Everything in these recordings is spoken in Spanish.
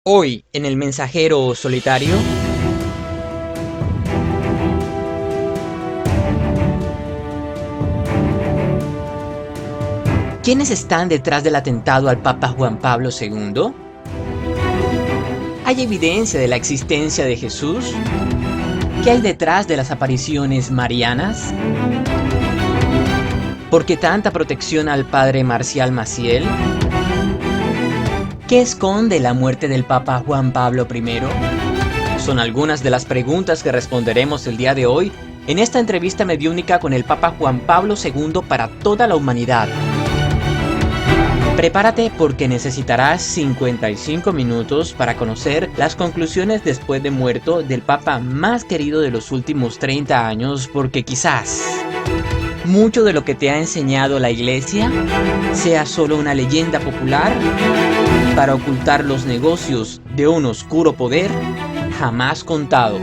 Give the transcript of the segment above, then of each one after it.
Hoy en el mensajero solitario. ¿Quiénes están detrás del atentado al Papa Juan Pablo II? ¿Hay evidencia de la existencia de Jesús? ¿Qué hay detrás de las apariciones marianas? ¿Por qué tanta protección al padre Marcial Maciel? ¿Qué esconde la muerte del Papa Juan Pablo I? Son algunas de las preguntas que responderemos el día de hoy en esta entrevista mediúnica con el Papa Juan Pablo II para toda la humanidad. Prepárate porque necesitarás 55 minutos para conocer las conclusiones después de muerto del Papa más querido de los últimos 30 años, porque quizás mucho de lo que te ha enseñado la Iglesia sea solo una leyenda popular para ocultar los negocios de un oscuro poder jamás contado.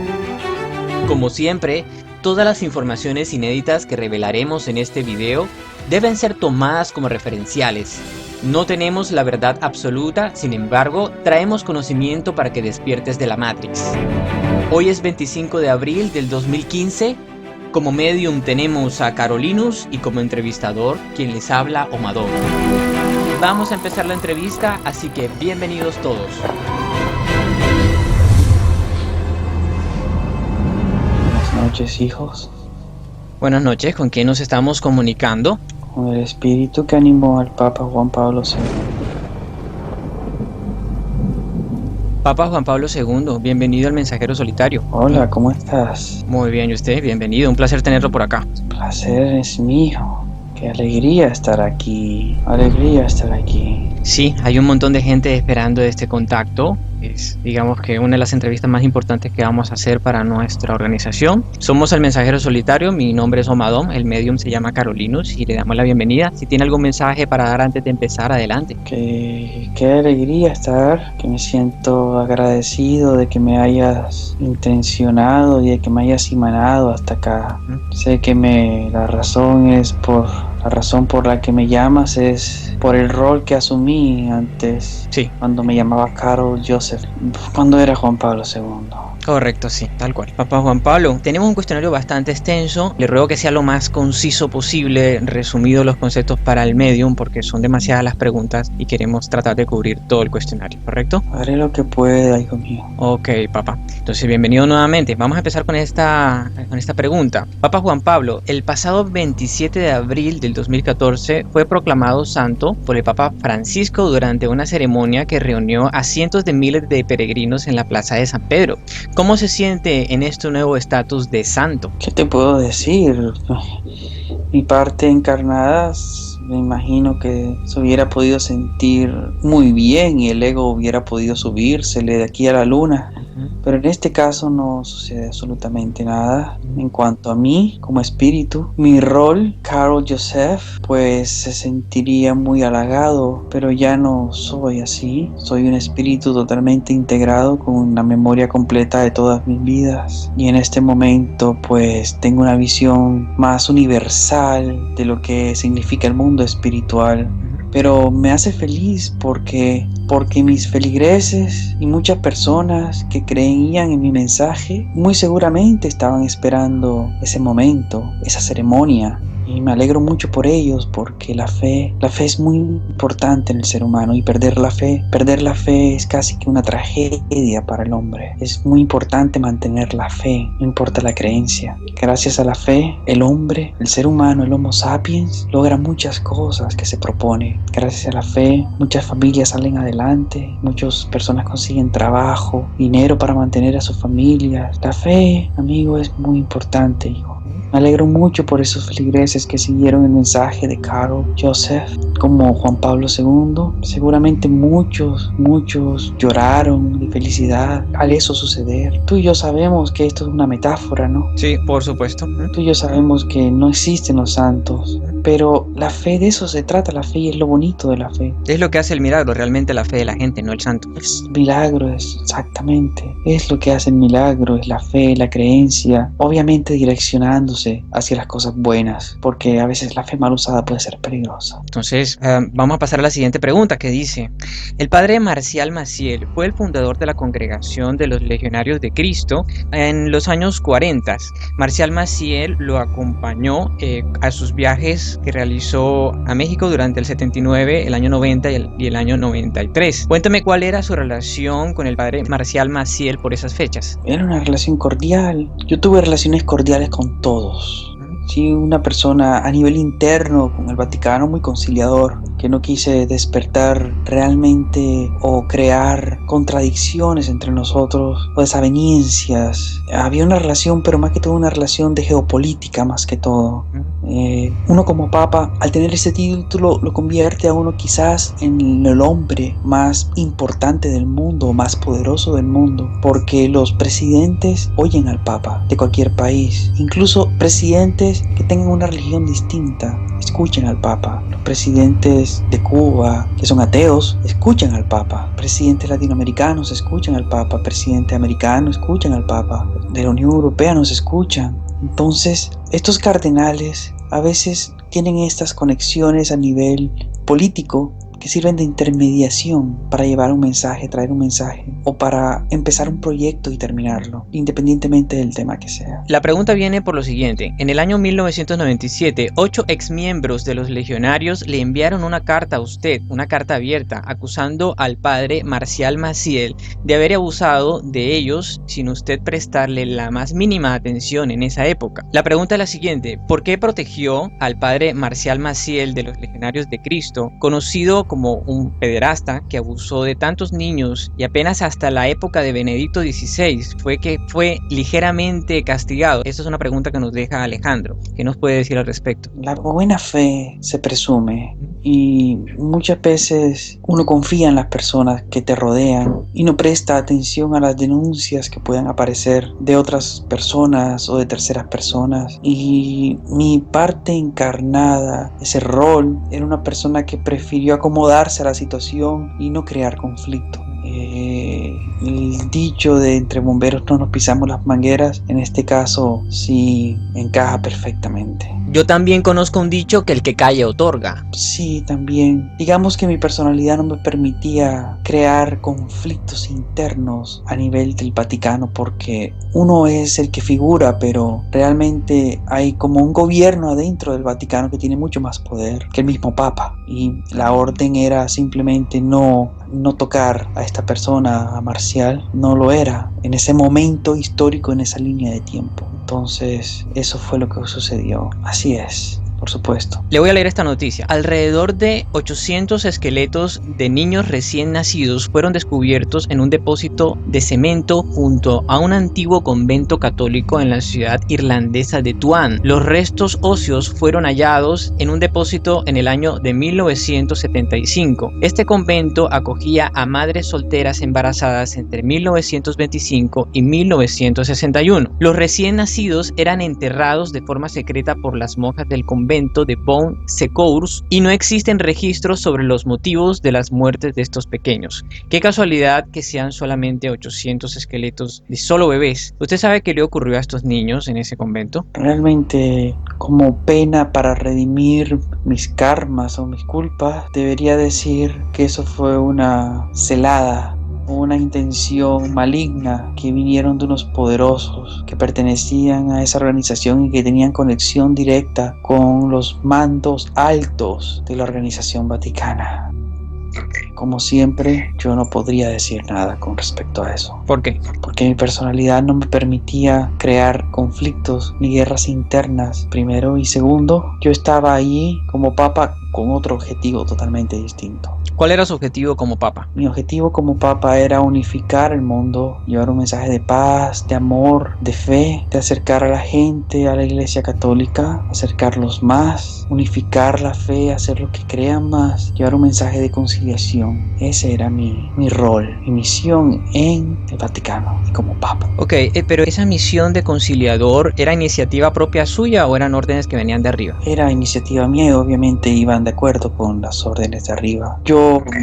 Como siempre, todas las informaciones inéditas que revelaremos en este video deben ser tomadas como referenciales. No tenemos la verdad absoluta, sin embargo, traemos conocimiento para que despiertes de la Matrix. Hoy es 25 de abril del 2015. Como medium tenemos a Carolinus y como entrevistador quien les habla, Omador. Vamos a empezar la entrevista, así que bienvenidos todos. Buenas noches, hijos. Buenas noches, ¿con quién nos estamos comunicando? Con el espíritu que animó al Papa Juan Pablo II. Papa Juan Pablo II, bienvenido al mensajero solitario. Hola, ¿cómo estás? Muy bien, ¿y usted? Bienvenido, un placer tenerlo por acá. El placer es mío. Qué alegría estar aquí. Alegría estar aquí. Sí, hay un montón de gente esperando este contacto. Es, digamos que una de las entrevistas más importantes que vamos a hacer para nuestra organización. Somos el mensajero solitario, mi nombre es Omadón, el medium se llama Carolinus y le damos la bienvenida. Si tiene algún mensaje para dar antes de empezar, adelante. Qué alegría estar, que me siento agradecido de que me hayas intencionado y de que me hayas emanado hasta acá. Sé que la razón por la que me llamas es por el rol que asumí antes, sí, cuando me llamaba Carol Joseph, cuando era Juan Pablo II. Correcto, sí, tal cual. Papá Juan Pablo, tenemos un cuestionario bastante extenso. Le ruego que sea lo más conciso posible, resumido los conceptos para el medium, porque son demasiadas las preguntas y queremos tratar de cubrir todo el cuestionario, ¿correcto? Haré lo que pueda, hijo mío. Ok, papá. Entonces, bienvenido nuevamente. Vamos a empezar con esta pregunta. Papá Juan Pablo, el pasado 27 de abril del 2014 fue proclamado santo por el Papa Francisco durante una ceremonia que reunió a cientos de miles de peregrinos en la plaza de San Pedro. ¿Cómo se siente en este nuevo estatus de santo? ¿Qué te puedo decir? Mi parte encarnada, me imagino que se hubiera podido sentir muy bien y el ego hubiera podido subírsele de aquí a la luna. Pero en este caso no sucede absolutamente nada. En cuanto a mí, como espíritu, mi rol, Carol Joseph, pues se sentiría muy halagado, pero ya no soy así. Soy un espíritu totalmente integrado con una memoria completa de todas mis vidas. Y en este momento, pues tengo una visión más universal de lo que significa el mundo espiritual. Pero me hace feliz porque mis feligreses y muchas personas que creían en mi mensaje muy seguramente estaban esperando ese momento, esa ceremonia. Y me alegro mucho por ellos porque la fe es muy importante en el ser humano y perder la fe es casi que una tragedia para el hombre. Es muy importante mantener la fe, no importa la creencia. Gracias a la fe, el hombre, el ser humano, el Homo sapiens, logra muchas cosas que se propone. Gracias a la fe, muchas familias salen adelante, muchas personas consiguen trabajo, dinero para mantener a sus familias. La fe, amigo, es muy importante, hijo. Me alegro mucho por esos feligreses que siguieron el mensaje de Carol Joseph, como Juan Pablo II. Seguramente muchos lloraron de felicidad al eso suceder. Tú y yo sabemos que esto es una metáfora, ¿no? Sí, por supuesto. Tú y yo sabemos que no existen los santos. Pero la fe, de eso se trata, la fe, y es lo bonito de la fe. Es lo que hace el milagro, realmente la fe de la gente, no el santo. El milagro es exactamente, es lo que hace el milagro, es la fe, la creencia, obviamente direccionándose hacia las cosas buenas, porque a veces la fe mal usada puede ser peligrosa. Entonces, vamos a pasar a la siguiente pregunta que dice: el padre Marcial Maciel fue el fundador de la Congregación de los Legionarios de Cristo en los años 40. Marcial Maciel lo acompañó a sus viajes que realizó a México durante el 79, el año 90 y el año 93. Cuéntame cuál era su relación con el padre Marcial Maciel por esas fechas. Era una relación cordial. Yo tuve relaciones cordiales con todos. Sí, una persona a nivel interno con el Vaticano muy conciliador, que no quise despertar realmente o crear contradicciones entre nosotros o desavenencias. Había una relación, pero más que todo una relación de geopolítica más que todo. Uno como papa, al tener ese título, lo convierte a uno quizás en el hombre más importante del mundo, más poderoso del mundo, porque los presidentes oyen al papa de cualquier país, incluso presidentes que tengan una religión distinta escuchan al papa. Los presidentes de Cuba, que son ateos, escuchan al papa. Presidentes latinoamericanos escuchan al papa. Presidentes americanos escuchan al papa. De la Unión Europea nos escuchan. Entonces, estos cardenales a veces tienen estas conexiones a nivel político que sirven de intermediación para llevar un mensaje, traer un mensaje, o para empezar un proyecto y terminarlo, independientemente del tema que sea. La pregunta viene por lo siguiente: en el año 1997, 8 exmiembros de los legionarios le enviaron una carta a usted, una carta abierta, acusando al padre Marcial Maciel de haber abusado de ellos sin usted prestarle la más mínima atención en esa época. La pregunta es la siguiente: ¿por qué protegió al padre Marcial Maciel de los Legionarios de Cristo, conocido como un pederasta que abusó de tantos niños, y apenas hasta la época de Benedicto XVI fue ligeramente castigado? Esta es una pregunta que nos deja Alejandro. ¿Qué nos puede decir al respecto? La buena fe se presume, y muchas veces uno confía en las personas que te rodean y no presta atención a las denuncias que puedan aparecer de otras personas o de terceras personas. Y mi parte encarnada, ese rol, era una persona que prefirió acomodarse a la situación y no crear conflicto. El dicho de entre bomberos no nos pisamos las mangueras, en este caso sí encaja perfectamente. Yo también conozco un dicho que el que calla otorga. Sí, también. Digamos que mi personalidad no me permitía crear conflictos internos a nivel del Vaticano, porque uno es el que figura, pero realmente hay como un gobierno adentro del Vaticano que tiene mucho más poder que el mismo Papa, y la orden era simplemente no tocar a esta persona, a Marcial. No lo era en ese momento histórico, en esa línea de tiempo. Entonces eso fue lo que sucedió. Así es. Por supuesto. Le voy a leer esta noticia. Alrededor de 800 esqueletos de niños recién nacidos fueron descubiertos en un depósito de cemento junto a un antiguo convento católico en la ciudad irlandesa de Tuam. Los restos óseos fueron hallados en un depósito en el año de 1975. Este convento acogía a madres solteras embarazadas entre 1925 y 1961. Los recién nacidos eran enterrados de forma secreta por las monjas del convento de Bon Secours, y no existen registros sobre los motivos de las muertes de estos pequeños. Qué casualidad que sean solamente 800 esqueletos de solo bebés. ¿Usted sabe qué le ocurrió a estos niños en ese convento? Realmente, como pena para redimir mis karmas o mis culpas, debería decir que eso fue una celada, una intención maligna, que vinieron de unos poderosos que pertenecían a esa organización y que tenían conexión directa con los mandos altos de la organización vaticana. Como siempre, yo no podría decir nada con respecto a eso. ¿Por qué? Porque mi personalidad no me permitía crear conflictos ni guerras internas, primero, y segundo, yo estaba allí como papa con otro objetivo totalmente distinto. ¿Cuál era su objetivo como papa? Mi objetivo como papa era unificar el mundo, llevar un mensaje de paz, de amor, de fe, de acercar a la gente a la Iglesia Católica, acercarlos más, unificar la fe, hacer lo que crean más, llevar un mensaje de conciliación. Ese era mi rol, mi misión en el Vaticano como papa. Ok, pero esa misión de conciliador, ¿era iniciativa propia suya o eran órdenes que venían de arriba? Era iniciativa mía y obviamente iban de acuerdo con las órdenes de arriba.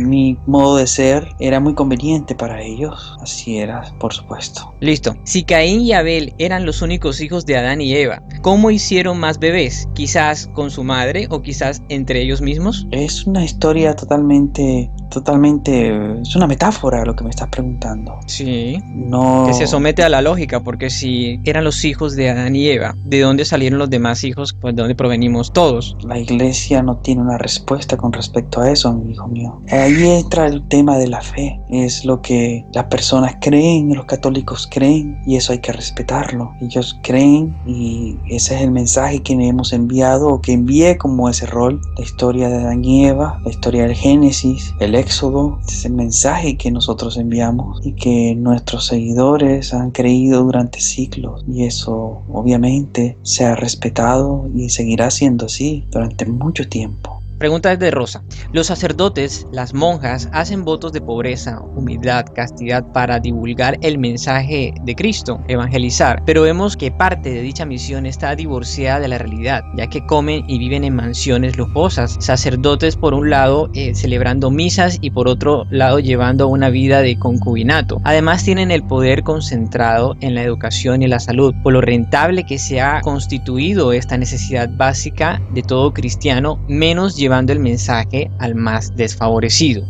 Mi modo de ser era muy conveniente para ellos, así era, por supuesto. Listo. Si Caín y Abel eran los únicos hijos de Adán y Eva, ¿cómo hicieron más bebés? ¿Quizás con su madre o quizás entre ellos mismos? Es una historia totalmente, es una metáfora lo que me estás preguntando. Sí. No. Que se somete a la lógica, porque si eran los hijos de Adán y Eva, ¿de dónde salieron los demás hijos? Pues de dónde provenimos todos. La iglesia no tiene una respuesta con respecto a eso, hijo mío. Ahí entra el tema de la fe. Es lo que las personas creen, los católicos creen, y eso hay que respetarlo. Ellos creen y ese es el mensaje que hemos enviado, o que envié como ese rol. La historia de Adán y Eva, la historia del Génesis, el Éxodo, es el mensaje que nosotros enviamos y que nuestros seguidores han creído durante siglos, y eso obviamente se ha respetado y seguirá siendo así durante mucho tiempo. Pregunta de Rosa. Los sacerdotes, las monjas, hacen votos de pobreza, humildad, castidad para divulgar el mensaje de Cristo, evangelizar, pero vemos que parte de dicha misión está divorciada de la realidad, ya que comen y viven en mansiones lujosas. Sacerdotes por un lado celebrando misas y por otro lado llevando una vida de concubinato. Además tienen el poder concentrado en la educación y la salud, por lo rentable que se ha constituido esta necesidad básica de todo cristiano, menos llevando el mensaje al más desfavorecido.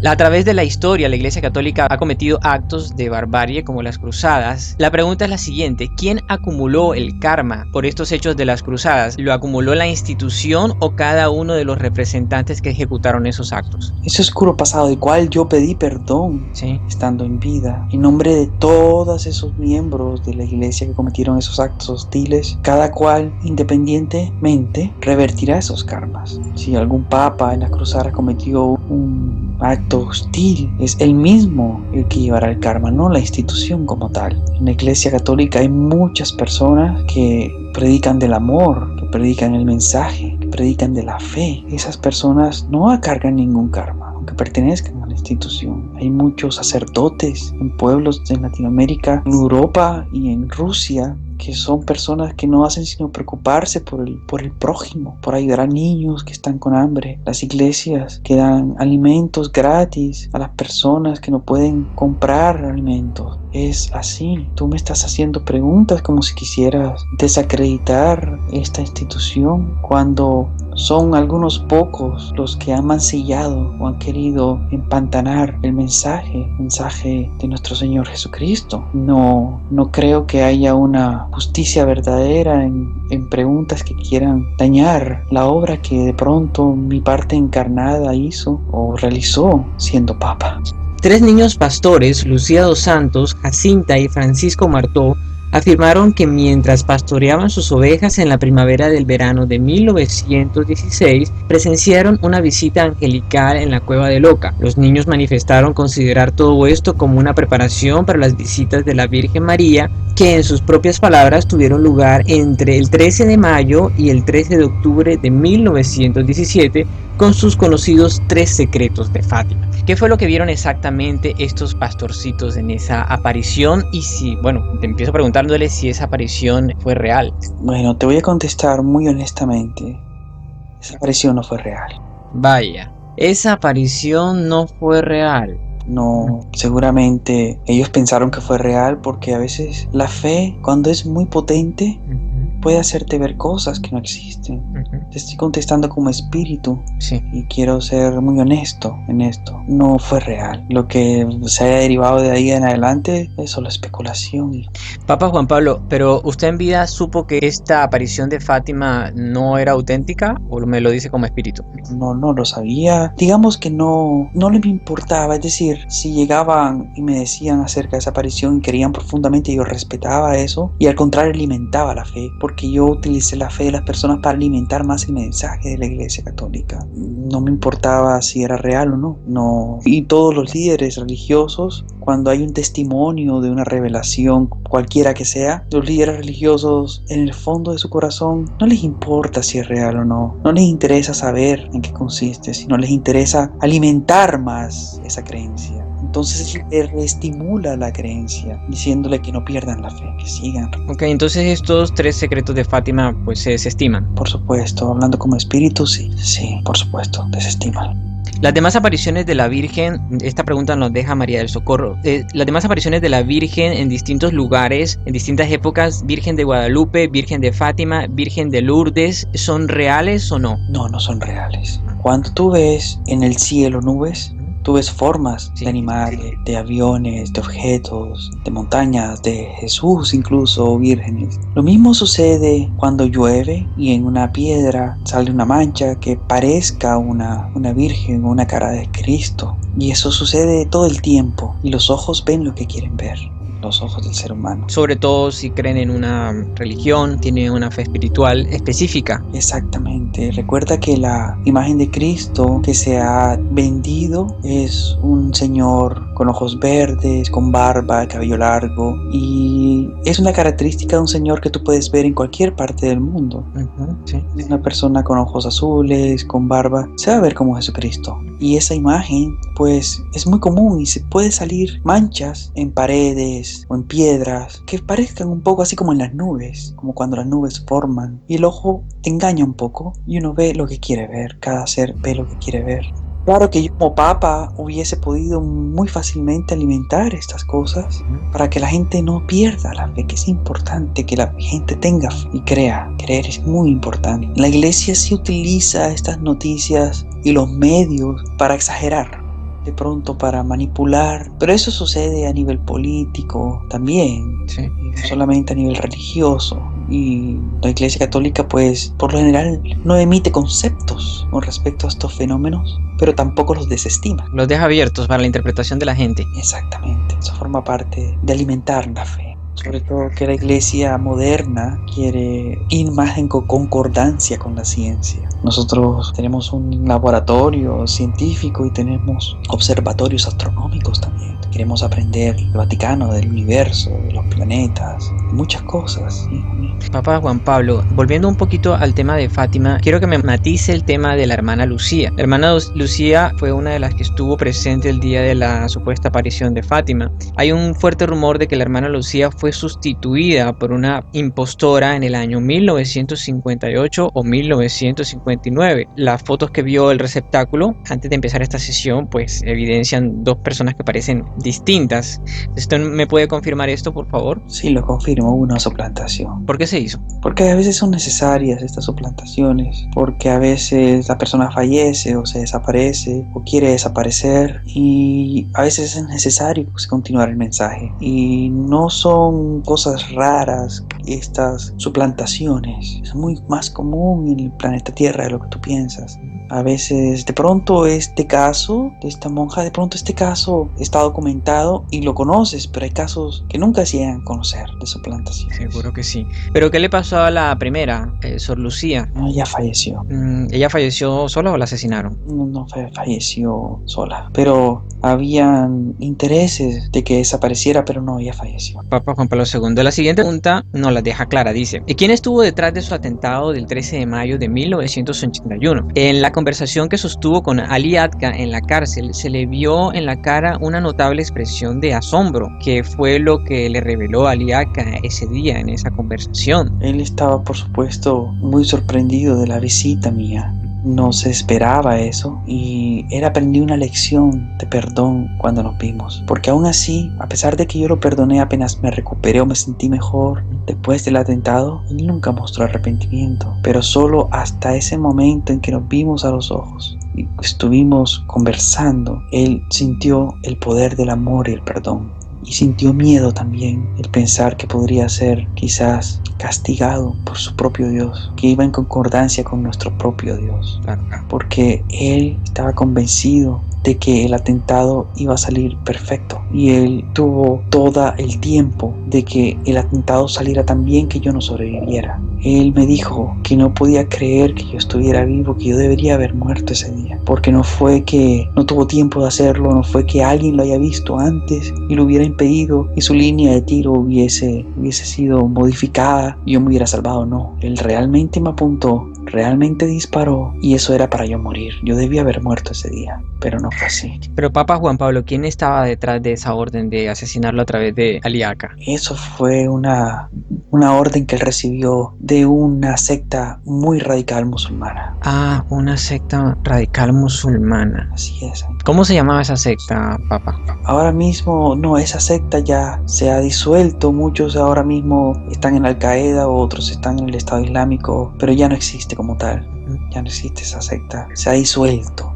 A través de la historia, la Iglesia Católica ha cometido actos de barbarie como las cruzadas. La pregunta es la siguiente: ¿quién acumuló el karma por estos hechos de las cruzadas? ¿Lo acumuló la institución o cada uno de los representantes que ejecutaron esos actos? Ese oscuro pasado del cual yo pedí perdón, sí, estando en vida, en nombre de todos esos miembros de la Iglesia que cometieron esos actos hostiles, cada cual independientemente revertirá esos karmas. Si algún papa en la cruzada cometió un acto hostil, es él mismo el que llevará el karma, no la institución como tal. En la Iglesia Católica hay muchas personas que predican del amor, que predican el mensaje, que predican de la fe. Esas personas no cargan ningún karma, aunque pertenezcan a la institución. Hay muchos sacerdotes en pueblos de Latinoamérica, en Europa y en Rusia, que son personas que no hacen sino preocuparse por el prójimo, por ayudar a niños que están con hambre. Las iglesias que dan alimentos gratis a las personas que no pueden comprar alimentos. Es así. Tú me estás haciendo preguntas como si quisieras desacreditar esta institución, cuando son algunos pocos los que han mancillado o han querido empantanar el mensaje de nuestro Señor Jesucristo. No creo que haya una justicia verdadera en preguntas que quieran dañar la obra que de pronto mi parte encarnada hizo o realizó siendo papa. 3 niños pastores, Lucía dos Santos, Jacinta y Francisco Martó, afirmaron que mientras pastoreaban sus ovejas en la primavera del verano de 1916, presenciaron una visita angelical en la cueva de Loca. Los niños manifestaron considerar todo esto como una preparación para las visitas de la Virgen María, que en sus propias palabras tuvieron lugar entre el 13 de mayo y el 13 de octubre de 1917, con sus conocidos 3 secretos de Fátima. ¿Qué fue lo que vieron exactamente estos pastorcitos en esa aparición? Y si, te empiezo preguntándole si esa aparición fue real. Bueno, te voy a contestar muy honestamente. Esa aparición no fue real. Vaya, esa aparición no fue real. No, seguramente ellos pensaron que fue real, porque a veces la fe, cuando es muy potente, puede hacerte ver cosas que no existen. Te estoy contestando como espíritu, sí, y quiero ser muy honesto en esto. No fue real. Lo que se haya derivado de ahí en adelante es solo especulación. Papa Juan Pablo, ¿pero usted en vida supo que esta aparición de Fátima no era auténtica o me lo dice como espíritu? No lo sabía. Digamos que no le importaba. Es decir, si llegaban y me decían acerca de esa aparición y querían profundamente, yo respetaba eso y al contrario alimentaba la fe, porque yo utilicé la fe de las personas para alimentar más el mensaje de la Iglesia Católica. No me importaba si era real o no. No. Y todos los líderes religiosos, cuando hay un testimonio de una revelación, cualquiera que sea, los líderes religiosos en el fondo de su corazón no les importa si es real o no. No les interesa saber en qué consiste, sino les interesa alimentar más esa creencia. Entonces le reestimula la creencia, diciéndole que no pierdan la fe, que sigan. Ok, entonces estos 3 secretos de Fátima pues se desestiman. Por supuesto, hablando como espíritu, sí, por supuesto, desestiman. Las demás apariciones de la Virgen, esta pregunta nos deja María del Socorro, las demás apariciones de la Virgen en distintos lugares, en distintas épocas, Virgen de Guadalupe, Virgen de Fátima, Virgen de Lourdes, ¿son reales o no? No, no son reales. Cuando tú ves en el cielo nubes, tú ves formas de animales, de aviones, de objetos, de montañas, de Jesús incluso, vírgenes. Lo mismo sucede cuando llueve y en una piedra sale una mancha que parezca una virgen o una cara de Cristo. Y eso sucede todo el tiempo y los ojos ven lo que quieren ver. Los ojos del ser humano. Sobre todo si creen en una religión, tienen una fe espiritual específica. Exactamente. Recuerda que la imagen de Cristo que se ha vendido es un señor con ojos verdes, con barba, cabello largo, y es una característica de un señor que tú puedes ver en cualquier parte del mundo. Sí. Una persona con ojos azules, con barba, se va a ver como Jesucristo. Y esa imagen pues es muy común y se puede salir manchas en paredes o en piedras que parezcan un poco así como en las nubes, como cuando las nubes forman y el ojo te engaña un poco y uno ve lo que quiere ver, cada ser ve lo que quiere ver. Claro que yo como papa hubiese podido muy fácilmente alimentar estas cosas para que la gente no pierda la fe, que es importante que la gente tenga fe y crea. Creer es muy importante. La iglesia sí utiliza estas noticias y los medios para exagerar, de pronto para manipular, pero eso sucede a nivel político también, no solamente a nivel religioso. Y la Iglesia Católica pues por lo general no emite conceptos con respecto a estos fenómenos, pero tampoco los desestima. Los deja abiertos para la interpretación de la gente. Exactamente, eso forma parte de alimentar la fe. Sobre todo que la iglesia moderna quiere ir más en concordancia con la ciencia. Nosotros tenemos un laboratorio científico y tenemos observatorios astronómicos también. Queremos aprender del Vaticano, del universo, de los planetas, muchas cosas. Papa Juan Pablo, volviendo un poquito al tema de Fátima, quiero que me matice el tema de la hermana Lucía. La hermana Lucía fue una de las que estuvo presente el día de la supuesta aparición de Fátima. Hay un fuerte rumor de que la hermana Lucía fue sustituida por una impostora en el año 1958 o 1959. Las fotos que vio el receptáculo antes de empezar esta sesión pues evidencian 2 personas que parecen distintas. ¿Usted me puede confirmar esto, por favor? Sí, lo confirmo, hubo una suplantación. ¿Por qué se hizo? Porque a veces son necesarias estas suplantaciones, porque a veces la persona fallece o se desaparece o quiere desaparecer y a veces es necesario continuar el mensaje. Y no son cosas raras estas suplantaciones, es muy más común en el planeta Tierra de lo que tú piensas. A veces de pronto este caso de esta monja, de pronto este caso está documentado y lo conoces, pero hay casos que nunca se llegan a conocer de suplantación. Seguro que sí. ¿Pero qué le pasó a la primera, Sor Lucía? No, ella falleció. ¿Ella falleció sola o la asesinaron? No falleció sola, pero habían intereses de que desapareciera, pero no, ella falleció. Papa Juan Pablo II. La siguiente pregunta nos la deja clara, dice: ¿quién estuvo detrás de su atentado del 13 de mayo de 1981? En la conversación que sostuvo con Ali Atka en la cárcel, se le vio en la cara una notable expresión de asombro, que fue lo que le reveló Ali Atka ese día en esa conversación. Él estaba, por supuesto, muy sorprendido de la visita mía. No se esperaba eso y él aprendió una lección de perdón cuando nos vimos, porque aún así, a pesar de que yo lo perdoné apenas me recuperé o me sentí mejor después del atentado, él nunca mostró arrepentimiento, pero solo hasta ese momento en que nos vimos a los ojos y estuvimos conversando, él sintió el poder del amor y el perdón. Y sintió miedo también el pensar que podría ser quizás castigado por su propio Dios, que iba en concordancia con nuestro propio Dios, porque él estaba convencido de que el atentado iba a salir perfecto y él tuvo todo el tiempo de que el atentado saliera tan bien que yo no sobreviviera. Él me dijo que no podía creer que yo estuviera vivo, que yo debería haber muerto ese día, porque no fue que no tuvo tiempo de hacerlo, no fue que alguien lo haya visto antes y lo hubiera impedido y su línea de tiro hubiese sido modificada y yo me hubiera salvado. No, él realmente me apuntó, realmente disparó y eso era para yo morir. Yo debía haber muerto ese día, pero no fue así. Pero Papa Juan Pablo, ¿quién estaba detrás de esa orden de asesinarlo a través de Ali Aka? Eso fue una orden que él recibió de una secta muy radical musulmana. Ah, una secta radical musulmana. Así es. ¿Cómo se llamaba esa secta, Papa? Ahora mismo, no, esa secta ya se ha disuelto. Muchos ahora mismo están en Al Qaeda, otros están en el Estado Islámico, pero ya no existe como tal. Ya no existe esa secta. Se ha disuelto.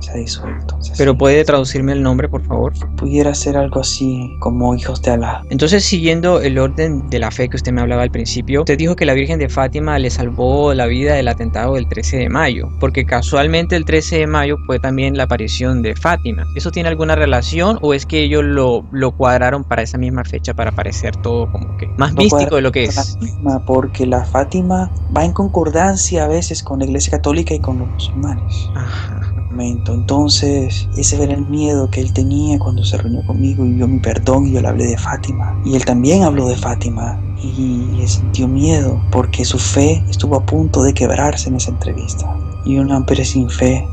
Pero ¿puede traducirme el nombre, por favor? Pudiera ser algo así como Hijos de Alá. Entonces, siguiendo el orden de la fe que usted me hablaba al principio, usted dijo que la Virgen de Fátima le salvó la vida del atentado del 13 de mayo, porque casualmente el 13 de mayo fue también la aparición de Fátima. ¿Eso tiene alguna relación o es que ellos lo cuadraron para esa misma fecha para parecer todo como que más místico de lo que es? Porque la Fátima va en concordancia a veces con la Iglesia Católica y con los musulmanes. Ajá. Entonces ese era el miedo que él tenía cuando se reunió conmigo y vio mi perdón y yo le hablé de Fátima y él también habló de Fátima y sintió miedo porque su fe estuvo a punto de quebrarse en esa entrevista. Y un hombre sin fe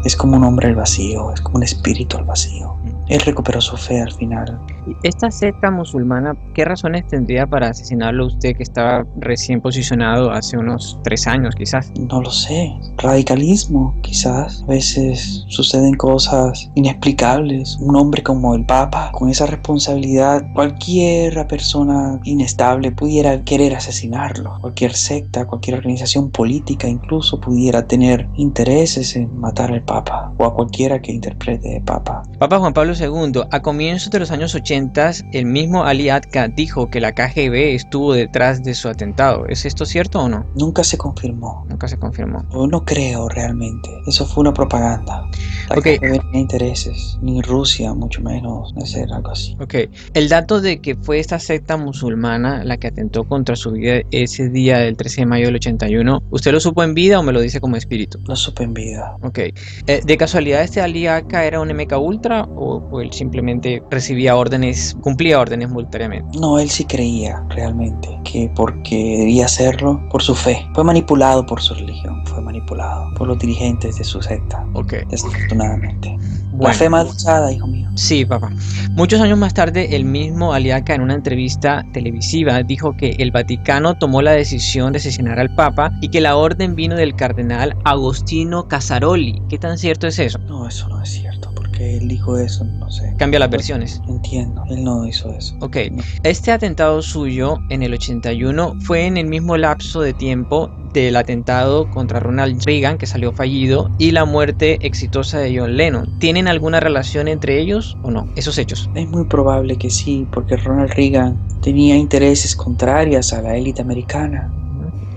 es como un hombre al vacío, es como un espíritu al vacío. Él recuperó su fe al final. Esta secta musulmana, ¿qué razones tendría para asesinarlo usted que estaba recién posicionado hace unos 3 años quizás? No lo sé, radicalismo quizás. A veces suceden cosas inexplicables. Un hombre como el Papa, con esa responsabilidad, cualquier persona inestable pudiera querer asesinarlo. Cualquier secta, cualquier organización política incluso pudiera tener intereses en matar al Papa o a cualquiera que interprete de Papa. Papa Juan Pablo II, a comienzos de los años 80, el mismo Ali Atka dijo que la KGB estuvo detrás de su atentado. ¿Es esto cierto o no? Nunca se confirmó. Nunca se confirmó. Yo no creo realmente. Eso fue una propaganda. La KGB no tenía intereses, ni Rusia, mucho menos, de hacer algo así. Ok. El dato de que fue esta secta musulmana la que atentó contra su vida ese día del 13 de mayo del 81, ¿usted lo supo en vida o me lo dice como espíritu? Lo supe en vida. Ok. ¿De casualidad este Ali Aka era un MK Ultra o él simplemente recibía órdenes, cumplía órdenes voluntariamente? No, él sí creía realmente que porque debía hacerlo por su fe. Fue manipulado por su religión, fue manipulado por los dirigentes de su secta. Ok. Desafortunadamente. Bueno. La fe mal usada, hijo mío. Sí, papá. Muchos años más tarde, el mismo Ali Aka en una entrevista televisiva dijo que el Vaticano tomó la decisión de asesinar al Papa y que la orden vino del cardenal Agostino Casaroli. ¿Qué tan cierto es eso? No, eso no es cierto, porque él dijo eso, no sé. Cambia las versiones. Entiendo, él no hizo eso. Ok, este atentado suyo en el 81 fue en el mismo lapso de tiempo del atentado contra Ronald Reagan, que salió fallido, y la muerte exitosa de John Lennon. ¿Tienen alguna relación entre ellos o no? Esos hechos. Es muy probable que sí, porque Ronald Reagan tenía intereses contrarias a la élite americana.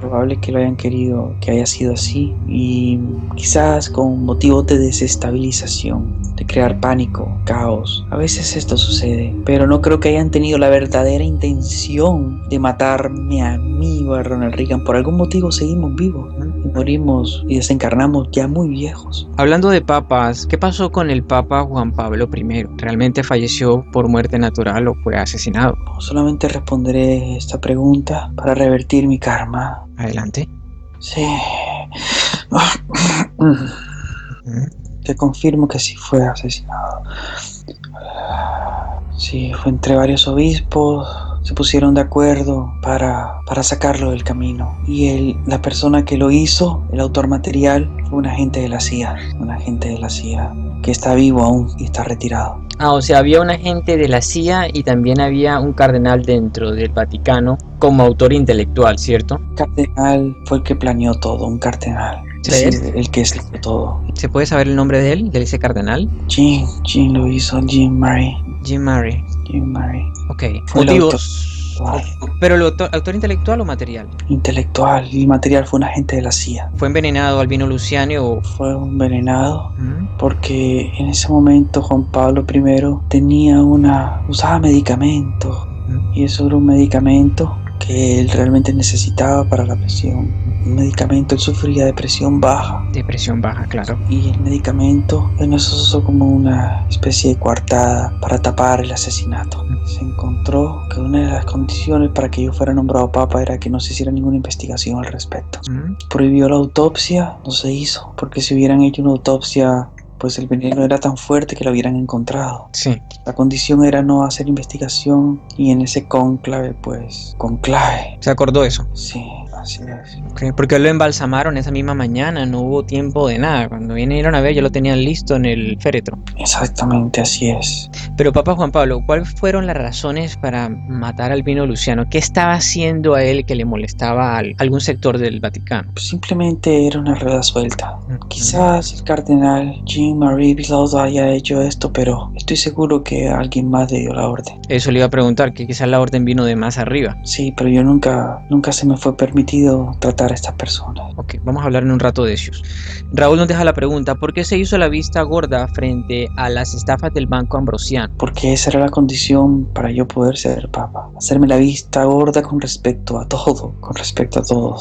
Probable que lo hayan querido, que haya sido así, y quizás con motivos de desestabilización, de crear pánico, caos. A veces esto sucede, pero no creo que hayan tenido la verdadera intención de matarme a mí o a Ronald Reagan. Por algún motivo seguimos vivos, ¿no? Y morimos y desencarnamos ya muy viejos. Hablando de papas, ¿qué pasó con el Papa Juan Pablo I? ¿Realmente falleció por muerte natural o fue asesinado? Solamente responderé esta pregunta para revertir mi karma. Adelante. Sí. Te confirmo que sí fue asesinado. Sí, fue entre varios obispos. Se pusieron de acuerdo para sacarlo del camino. Y la persona que lo hizo, el autor material, fue un agente de la CIA. Un agente de la CIA que está vivo aún y está retirado. O sea, había un agente de la CIA y también había un cardenal dentro del Vaticano como autor intelectual, ¿cierto? El cardenal fue el que planeó todo, un cardenal. Es el que escribió todo. ¿Se puede saber el nombre de él, de ese cardenal? Jim lo hizo, Jim Murray. Jim Murray. Ok. Motivos. ¿Pero el autor intelectual o material? Intelectual. Y material fue un agente de la CIA. ¿Fue envenenado Albino Luciani o...? Fue envenenado porque en ese momento Juan Pablo I usaba medicamentos. Y eso era un medicamento que él realmente necesitaba para la presión. Un medicamento, él sufría de presión baja. Depresión baja, claro. Y el medicamento no se usó como una especie de coartada para tapar el asesinato. Se encontró que una de las condiciones para que yo fuera nombrado papa era que no se hiciera ninguna investigación al respecto. Prohibió la autopsia, no se hizo, porque si hubieran hecho una autopsia, pues el veneno era tan fuerte que lo hubieran encontrado. Sí. La condición era no hacer investigación y en ese conclave. ¿Se acordó eso? Sí, así es. Okay, porque lo embalsamaron esa misma mañana, no hubo tiempo de nada. Cuando vinieron a ver ya lo tenían listo en el féretro. Exactamente, así es. Pero Papa Juan Pablo, ¿cuáles fueron las razones para matar al Albino Luciano? ¿Qué estaba haciendo a él que le molestaba a algún sector del Vaticano? Pues simplemente era una rueda suelta. Quizás el cardenal Jean-Marie Billaud haya hecho esto, pero estoy seguro que alguien más le dio la orden. Eso le iba a preguntar, que quizás la orden vino de más arriba. Sí, pero yo nunca se me fue permitido tratar a estas personas. Ok, vamos a hablar en un rato de ellos. Raúl nos deja la pregunta, ¿por qué se hizo la vista gorda frente a las estafas del Banco Ambrosiano? Porque esa era la condición para yo poder ser papa. Hacerme la vista gorda con respecto a todo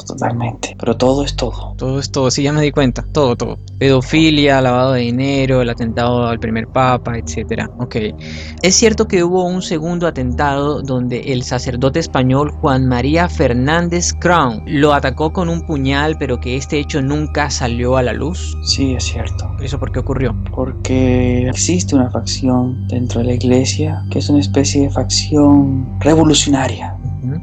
totalmente. Pero todo es todo. Todo es todo, sí, ya me di cuenta, todo. Pedofilia, lavado de dinero, el atentado al primer papa, etc. Ok. Es cierto que hubo un segundo atentado donde el sacerdote español Juan María Fernández Crown lo atacó con un puñal, pero que este hecho nunca salió a la luz. Sí, es cierto. ¿Eso por qué ocurrió? Porque existe una facción dentro de la iglesia que es una especie de facción revolucionaria,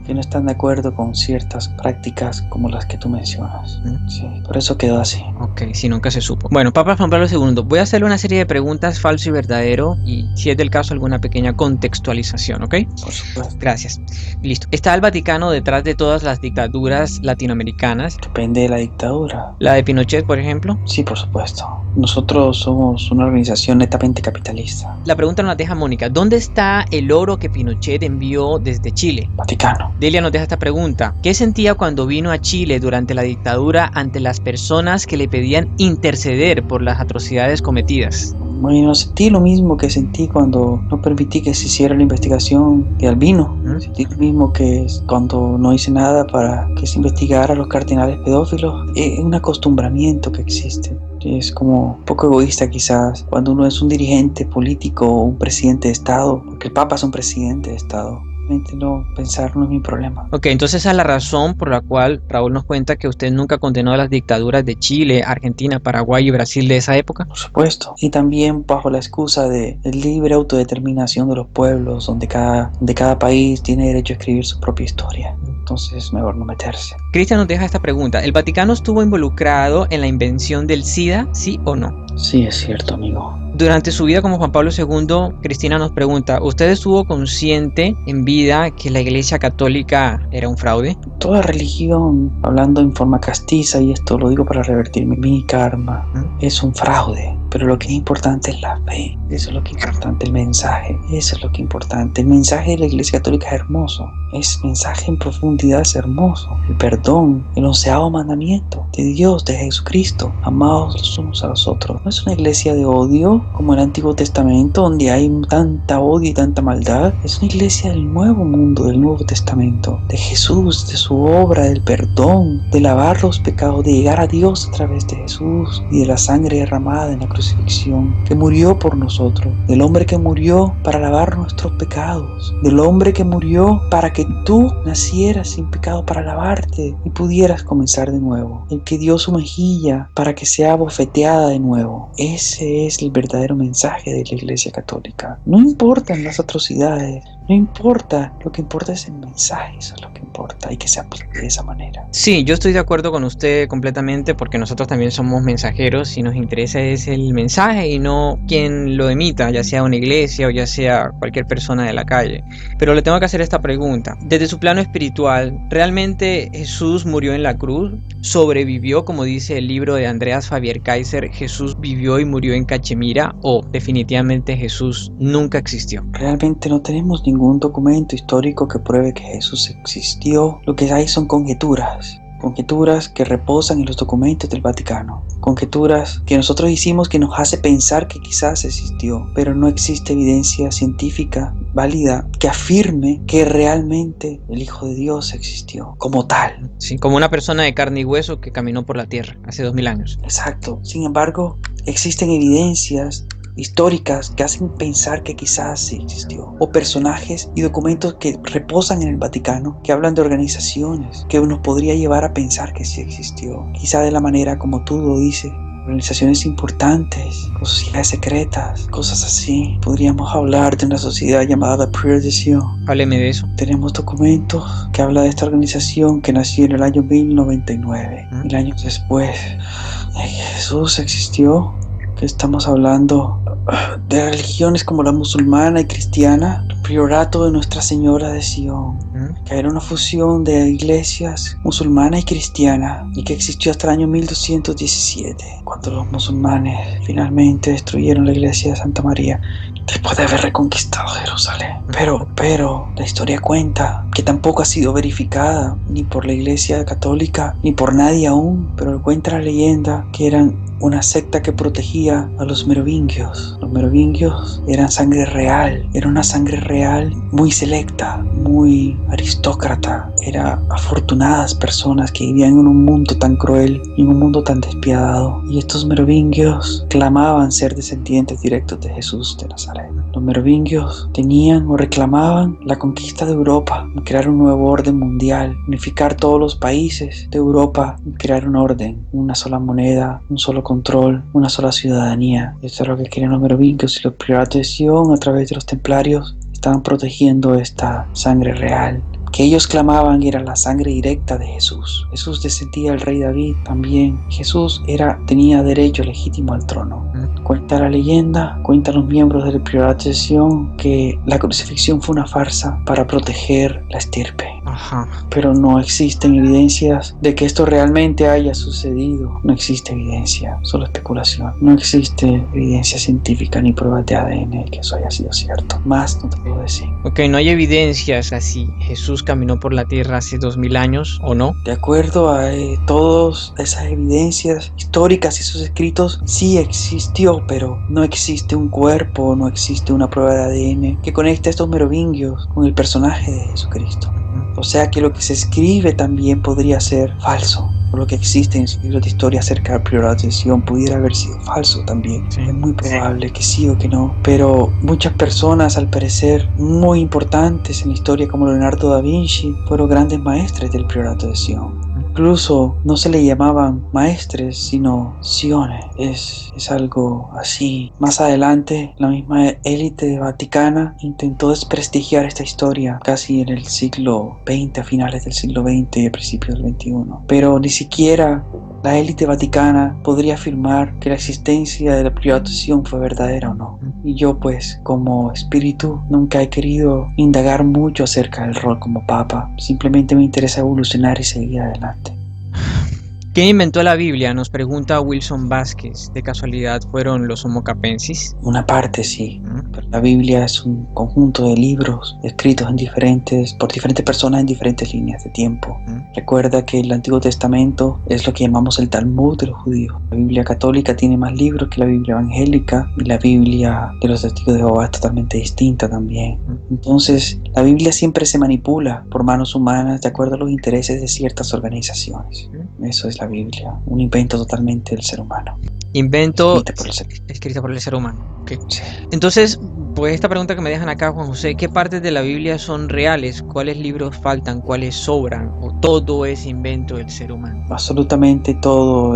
que no están de acuerdo con ciertas prácticas como las que tú mencionas. Sí, por eso quedó así. Ok, si nunca se supo. Bueno, Papa Juan Pablo II, voy a hacerle una serie de preguntas falso y verdadero y si es del caso alguna pequeña contextualización, ¿ok? Por supuesto. Gracias. Listo. ¿Está el Vaticano detrás de todas las dictaduras latinoamericanas? Depende de la dictadura. ¿La de Pinochet, por ejemplo? Sí, por supuesto. Nosotros somos una organización netamente capitalista. La pregunta nos deja Mónica. ¿Dónde está el oro que Pinochet envió desde Chile? Vaticano. Delia nos deja esta pregunta. ¿Qué sentía cuando vino a Chile durante la dictadura ante las personas que le pedían interceder por las atrocidades cometidas? Bueno, sentí lo mismo que sentí cuando no permití que se hiciera la investigación de Albino. Sentí lo mismo que cuando no hice nada para que se investigara a los cardenales pedófilos. Es un acostumbramiento que existe. Es como un poco egoísta quizás cuando uno es un dirigente político o un presidente de Estado, porque el Papa es un presidente de Estado. No, pensar no es mi problema. Ok, entonces esa es la razón por la cual Raúl nos cuenta que usted nunca condenó las dictaduras de Chile, Argentina, Paraguay y Brasil de esa época. Por supuesto. Y también bajo la excusa de libre autodeterminación de los pueblos, donde cada país tiene derecho a escribir su propia historia. Entonces es mejor no meterse. Cristian nos deja esta pregunta. ¿El Vaticano estuvo involucrado en la invención del SIDA, sí o no? Sí, es cierto, amigo. Durante su vida como Juan Pablo II, Cristina nos pregunta, ¿usted estuvo consciente en vida que la Iglesia Católica era un fraude? Toda religión, hablando en forma castiza, y esto lo digo para revertir mi karma, es un fraude. Pero lo que es importante es la fe. Eso es lo que es importante, el mensaje. Eso es lo que es importante. El mensaje de la Iglesia Católica es hermoso. Ese mensaje en profundidad es hermoso. El perdón, el 11º mandamiento de Dios, de Jesucristo. Amados los unos a los otros. No es una iglesia de odio como el Antiguo Testamento, donde hay tanta odio y tanta maldad. Es una iglesia del nuevo mundo, del Nuevo Testamento. De Jesús, de su obra, del perdón, de lavar los pecados, de llegar a Dios a través de Jesús y de la sangre derramada en la crucifixión, que murió por nosotros, del hombre que murió para lavar nuestros pecados, del hombre que murió para que tú nacieras sin pecado, para lavarte y pudieras comenzar de nuevo, el que dio su mejilla para que sea bofeteada de nuevo. Ese es el verdadero mensaje de la Iglesia Católica. No importan las atrocidades, no importa, lo que importa es el mensaje, eso es lo que importa y que se aplique de esa manera. Sí, yo estoy de acuerdo con usted completamente porque nosotros también somos mensajeros y nos interesa es el mensaje y no quien lo emita, ya sea una iglesia o ya sea cualquier persona de la calle. Pero le tengo que hacer esta pregunta. Desde su plano espiritual, ¿realmente Jesús murió en la cruz? ¿Sobrevivió, como dice el libro de Andreas Fabier-Kaiser, Jesús vivió y murió en Cachemira? ¿O definitivamente Jesús nunca existió? Realmente no tenemos ningún documento histórico que pruebe que Jesús existió. Lo que hay son conjeturas. conjeturas que reposan en los documentos del Vaticano, conjeturas que nosotros hicimos que nos hace pensar que quizás existió, pero no existe evidencia científica válida que afirme que realmente el Hijo de Dios existió como tal. Sí, como una persona de carne y hueso que caminó por la tierra hace 2000 años. Exacto. Sin embargo, existen evidencias históricas que hacen pensar que quizás sí existió, o personajes y documentos que reposan en el Vaticano, que hablan de organizaciones, que nos podría llevar a pensar que sí existió, quizá de la manera como tú lo dices, organizaciones importantes, sociedades secretas, cosas así. Podríamos hablar de una sociedad llamada Prioritación. Hábleme de eso. Tenemos documentos que hablan de esta organización que nació en el año 1099, 1000 años después. Jesús existió. Que estamos hablando de religiones como la musulmana y cristiana, el priorato de Nuestra Señora de Sion, que era una fusión de iglesias musulmana y cristiana y que existió hasta el año 1217, cuando los musulmanes finalmente destruyeron la iglesia de Santa María después de haber reconquistado Jerusalén. Pero la historia cuenta que tampoco ha sido verificada ni por la iglesia católica ni por nadie aún, pero cuenta la leyenda que eran una secta que protegía a los merovingios. Los merovingios eran sangre real, era una sangre real muy selecta, muy aristócrata. Eran afortunadas personas que vivían en un mundo tan cruel y en un mundo tan despiadado. Y estos merovingios clamaban ser descendientes directos de Jesús de Nazaret. Los merovingios tenían o reclamaban la conquista de Europa, crear un nuevo orden mundial, unificar todos los países de Europa y crear un orden, una sola moneda, un solo control, una sola ciudadanía. Esto es lo que querían los merovingios, y los prioratos de Sion, a través de los templarios, estaban protegiendo esta sangre real que ellos clamaban era la sangre directa de Jesús. Jesús descendía del rey David también. Jesús tenía derecho legítimo al trono. Cuenta la leyenda, cuentan los miembros del priorato de Sion, que la crucifixión fue una farsa para proteger la estirpe. Pero no existen evidencias de que esto realmente haya sucedido. No existe evidencia, solo especulación. No existe evidencia científica ni pruebas de ADN que eso haya sido cierto. Más no te puedo decir. Ok, no hay evidencias así. Jesús caminó por la tierra hace 2000 años, ¿o no? De acuerdo a todas esas evidencias históricas y sus escritos, sí existió, pero no existe un cuerpo, no existe una prueba de ADN que conecte a estos merovingios con el personaje de Jesucristo. O sea que lo que se escribe también podría ser falso. Por lo que existe en libros de historia acerca del priorato de Sion pudiera haber sido falso también. Sí. Es muy probable que sí o que no. Pero muchas personas, al parecer muy importantes en la historia, como Leonardo da Vinci, fueron grandes maestres del priorato de Sion. Incluso no se le llamaban maestres, sino siones. Es algo así. Más adelante, la misma élite vaticana intentó desprestigiar esta historia casi en el siglo XX, a finales del siglo XX y a principios del XXI. Pero ni siquiera la élite vaticana podría afirmar que la existencia de la privatización fue verdadera o no. Y yo, pues, como espíritu, nunca he querido indagar mucho acerca del rol como papa. Simplemente me interesa evolucionar y seguir adelante. ¿Quién inventó la Biblia? Nos pregunta Wilson Vázquez. ¿De casualidad fueron los Homo capensis? Una parte sí, pero la Biblia es un conjunto de libros escritos por diferentes personas en diferentes líneas de tiempo. Recuerda que el Antiguo Testamento es lo que llamamos el Talmud de los judíos. La Biblia católica tiene más libros que la Biblia evangélica, y la Biblia de los testigos de Jehová es totalmente distinta también. Entonces, la Biblia siempre se manipula por manos humanas de acuerdo a los intereses de ciertas organizaciones. Eso es la Biblia, un invento totalmente del ser humano. Escrita por el ser humano. Okay. Sí. Entonces, pues esta pregunta que me dejan acá, Juan José, ¿qué partes de la Biblia son reales? ¿Cuáles libros faltan? ¿Cuáles sobran? ¿O todo es invento del ser humano? Absolutamente todo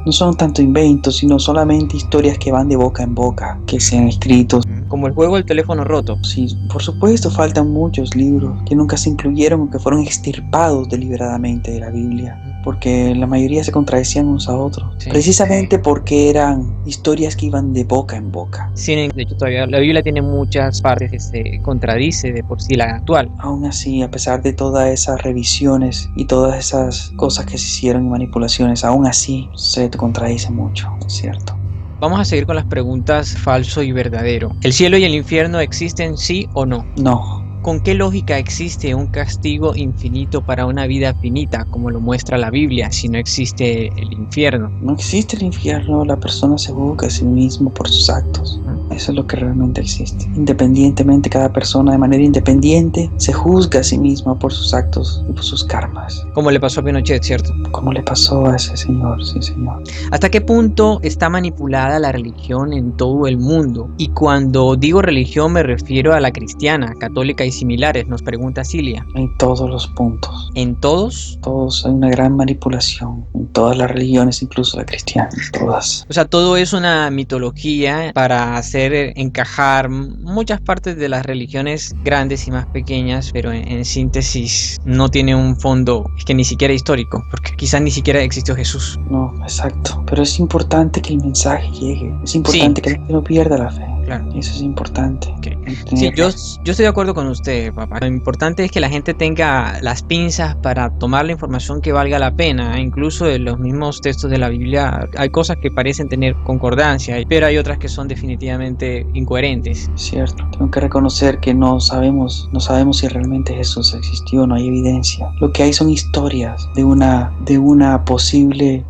no son tanto inventos, sino solamente historias que van de boca en boca, que se han escrito. Como el juego del teléfono roto. Sí, por supuesto, faltan muchos libros que nunca se incluyeron o que fueron extirpados deliberadamente de la Biblia, porque la mayoría se contradecían unos a otros, precisamente porque eran historias que iban de boca en boca. Sí, de hecho todavía la Biblia tiene muchas partes que se contradice de por sí la actual. Aún así, a pesar de todas esas revisiones y todas esas cosas que se hicieron y manipulaciones, aún así se contradice mucho, ¿cierto? Vamos a seguir con las preguntas falso y verdadero. ¿El cielo y el infierno existen, sí o no? No. ¿con qué lógica existe un castigo infinito para una vida finita, como lo muestra la Biblia, si no existe el infierno? No existe el infierno, la persona se juzga a sí mismo por sus actos. Eso es lo que realmente existe. Independientemente, cada persona de manera independiente se juzga a sí misma por sus actos y por sus karmas. Como le pasó a Pinochet, ¿cierto? Como le pasó a ese señor, sí señor. ¿Hasta qué punto está manipulada la religión en todo el mundo? Y cuando digo religión me refiero a la cristiana, católica y similares, nos pregunta Cilia. En todos los puntos. ¿En todos? Todos hay una gran manipulación. En todas las religiones, incluso la cristiana, todas. O sea, todo es una mitología para hacer encajar muchas partes de las religiones grandes y más pequeñas, pero en síntesis no tiene un fondo que ni siquiera histórico, porque quizás ni siquiera existió Jesús. No, exacto. Pero es importante que el mensaje llegue. Es importante que la gente no pierda la fe. Claro. Eso es importante. Okay. Sí, yo estoy de acuerdo con usted, papá. Lo importante es que la gente tenga las pinzas para tomar la información que valga la pena. Incluso en los mismos textos de la Biblia hay cosas que parecen tener concordancia, pero hay otras que son definitivamente incoherentes. Cierto. Tengo que reconocer que no sabemos si realmente Jesús existió, no hay evidencia. Lo que hay son historias de una posible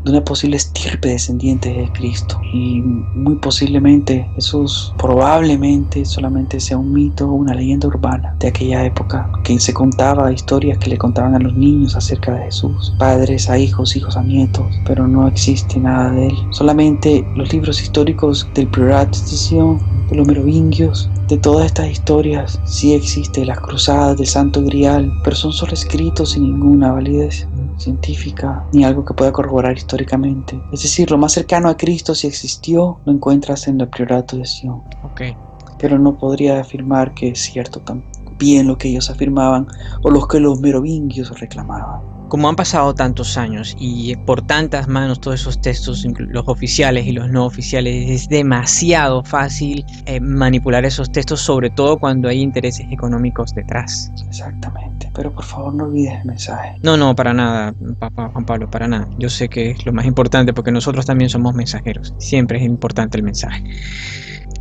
estirpe descendiente de Cristo. Y muy posiblemente Jesús probablemente solamente sea un mito o una leyenda urbana de aquella época, que se contaba historias que le contaban a los niños acerca de Jesús, padres a hijos, hijos a nietos, pero no existe nada de él. Solamente los libros históricos del Priorat de Sion, de los merovingios, de todas estas historias sí existe, las cruzadas del Santo Grial, pero son solo escritos sin ninguna validez científica ni algo que pueda corroborar históricamente. Es decir, lo más cercano a Cristo, si existió, lo encuentras en el Priorato de Sion. Okay. Pero no podría afirmar que es cierto también lo que ellos afirmaban o lo que los merovingios reclamaban. Como han pasado tantos años y por tantas manos todos esos textos, los oficiales y los no oficiales, es demasiado fácil manipular esos textos, sobre todo cuando hay intereses económicos detrás. Exactamente, pero por favor no olvides el mensaje. No, para nada, papá Juan Pablo, para nada. Yo sé que es lo más importante porque nosotros también somos mensajeros. Siempre es importante el mensaje.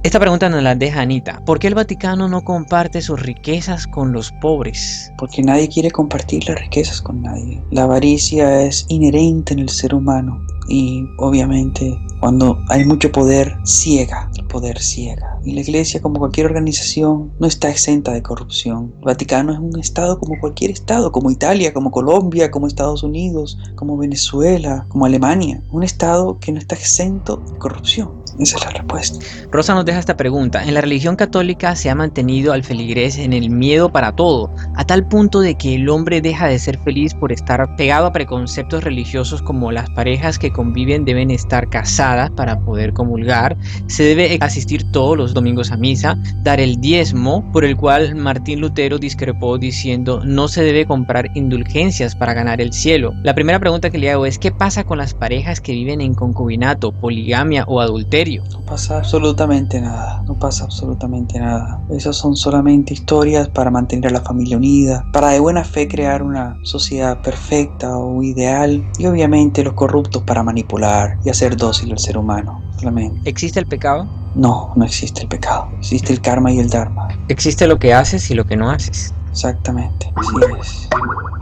Esta pregunta nos la deja Anita. ¿Por qué el Vaticano no comparte sus riquezas con los pobres? Porque nadie quiere compartir las riquezas con nadie. La avaricia es inherente en el ser humano y obviamente cuando hay mucho poder ciega, el poder ciega. Y la Iglesia, como cualquier organización, no está exenta de corrupción. El Vaticano es un estado como cualquier estado, como Italia, como Colombia, como Estados Unidos, como Venezuela, como Alemania. Un estado que no está exento de corrupción. Esa es la respuesta. Rosa nos deja esta pregunta. En la religión católica se ha mantenido al feligrés en el miedo para todo, a tal punto de que el hombre deja de ser feliz por estar pegado a preconceptos religiosos como las parejas que conviven deben estar casadas para poder comulgar, se debe asistir todos los domingos a misa, dar el diezmo, por el cual Martín Lutero discrepó diciendo no se debe comprar indulgencias para ganar el cielo. La primera pregunta que le hago es ¿qué pasa con las parejas que viven en concubinato, poligamia o adulterio? No pasa absolutamente nada, no pasa absolutamente nada. Esas son solamente historias para mantener a la familia unida, para de buena fe crear una sociedad perfecta o ideal, y obviamente los corruptos para manipular y hacer dócil al ser humano, solamente. ¿Existe el pecado? No existe el pecado, existe el karma y el dharma. Existe lo que haces y lo que no haces. Exactamente, así es.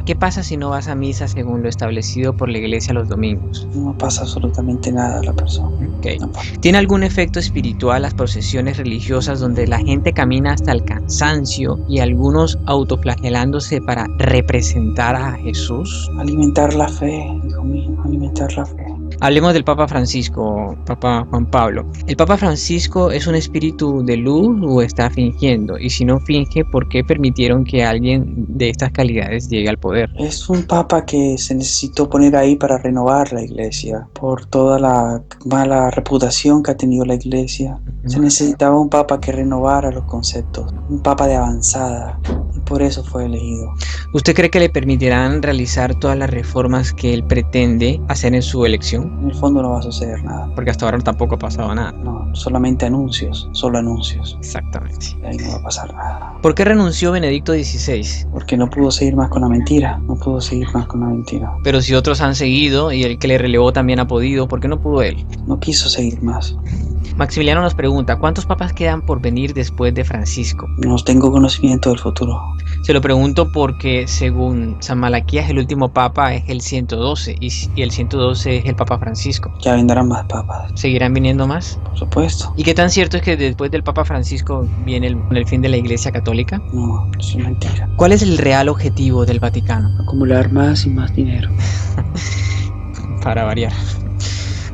¿Qué pasa si no vas a misa según lo establecido por la iglesia los domingos? No pasa absolutamente nada a la persona. Okay. No pasa. ¿Tiene algún efecto espiritual las procesiones religiosas donde la gente camina hasta el cansancio y algunos autoflagelándose para representar a Jesús? Alimentar la fe, hijo mío, alimentar la fe. Hablemos del Papa Francisco, Papa Juan Pablo. ¿El Papa Francisco es un espíritu de luz o está fingiendo? Y si no finge, ¿por qué permitieron que alguien de estas calidades llegue al poder? Es un papa que se necesitó poner ahí para renovar la iglesia por toda la mala reputación que ha tenido la iglesia. Se necesitaba un papa que renovara los conceptos, un papa de avanzada, y por eso fue elegido. ¿Usted cree que le permitirán realizar todas las reformas que él pretende hacer en su elección? En el fondo no va a suceder nada. Porque hasta ahora tampoco ha pasado nada. No, solamente anuncios, solo anuncios. Exactamente. Ahí no va a pasar nada. ¿Por qué renunció Benedicto XVI? Porque no pudo seguir más con la mentira, no pudo seguir más con la mentira. Pero si otros han seguido y el que le relevó también ha podido, ¿por qué no pudo él? No quiso seguir más. Maximiliano nos pregunta, ¿cuántos papas quedan por venir después de Francisco? No tengo conocimiento del futuro. Se lo pregunto porque según San Malaquías el último papa es el 112 y el 112 es el Papa Francisco. Ya vendrán más papas. ¿Seguirán viniendo más? Por supuesto. ¿Y qué tan cierto es que después del Papa Francisco viene el fin de la Iglesia Católica? No, eso es mentira. ¿Cuál es el real objetivo del Vaticano? Acumular más y más dinero. Para variar.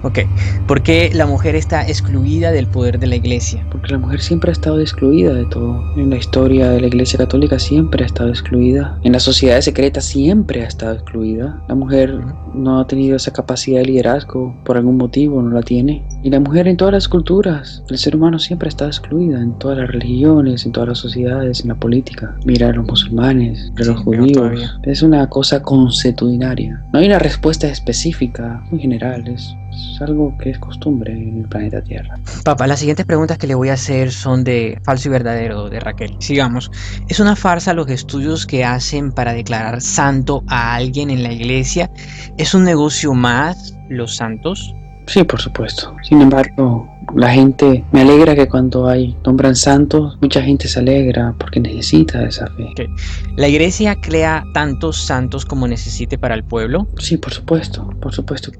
Ok, ¿por qué la mujer está excluida del poder de la Iglesia? Porque la mujer siempre ha estado excluida de todo. En la historia de la Iglesia Católica siempre ha estado excluida. En las sociedades secretas siempre ha estado excluida. La mujer no ha tenido esa capacidad de liderazgo, por algún motivo no la tiene. Y la mujer en todas las culturas, el ser humano siempre ha estado excluida, en todas las religiones, en todas las sociedades, en la política. Mira a los musulmanes, a los judíos. Es una cosa consuetudinaria. No hay una respuesta específica, muy general, es algo que es costumbre en el planeta Tierra. Papá, las siguientes preguntas que le voy a hacer son de falso y verdadero, de Raquel. Sigamos. ¿Es una farsa los estudios que hacen para declarar santo a alguien en la iglesia? ¿Es un negocio más los santos? Sí, por supuesto. Sin embargo, la gente, me alegra que cuando nombran santos, mucha gente se alegra porque necesita esa fe. Okay. ¿La iglesia crea tantos santos como necesite para el pueblo? Sí, por supuesto, por supuesto.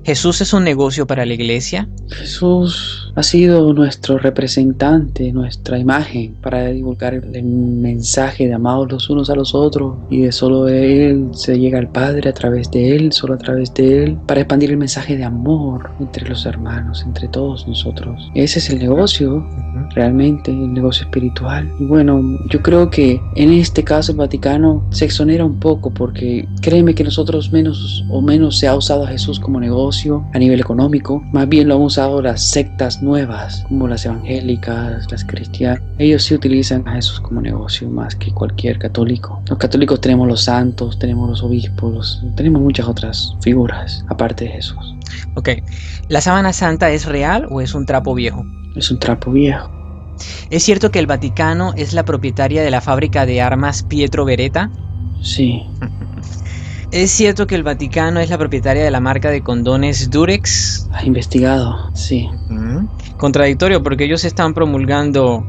¿Jesús es un negocio para la iglesia? Jesús ha sido nuestro representante, nuestra imagen para divulgar el mensaje de amados los unos a los otros y de solo Él se llega al Padre a través de Él, solo a través de Él, para expandir el mensaje de amor entre los hermanos, entre todos nosotros. Ese es el negocio, realmente, el negocio espiritual. Y bueno, yo creo que en este caso el Vaticano se exonera un poco porque créeme que nosotros menos se ha usado a Jesús como negocio a nivel económico, más bien lo han usado las sectas nuevas como las evangélicas, las cristianas. Ellos sí utilizan a Jesús como negocio más que cualquier católico. Los católicos tenemos los santos, tenemos los obispos, tenemos muchas otras figuras aparte de Jesús. Ok, ¿la sábana santa es real o es un trapo viejo? Es un trapo viejo. ¿Es cierto que el Vaticano es la propietaria de la fábrica de armas Pietro Beretta? Sí. ¿Es cierto que el Vaticano es la propietaria de la marca de condones Durex? ¿Has investigado? Sí. Contradictorio, porque ellos están promulgando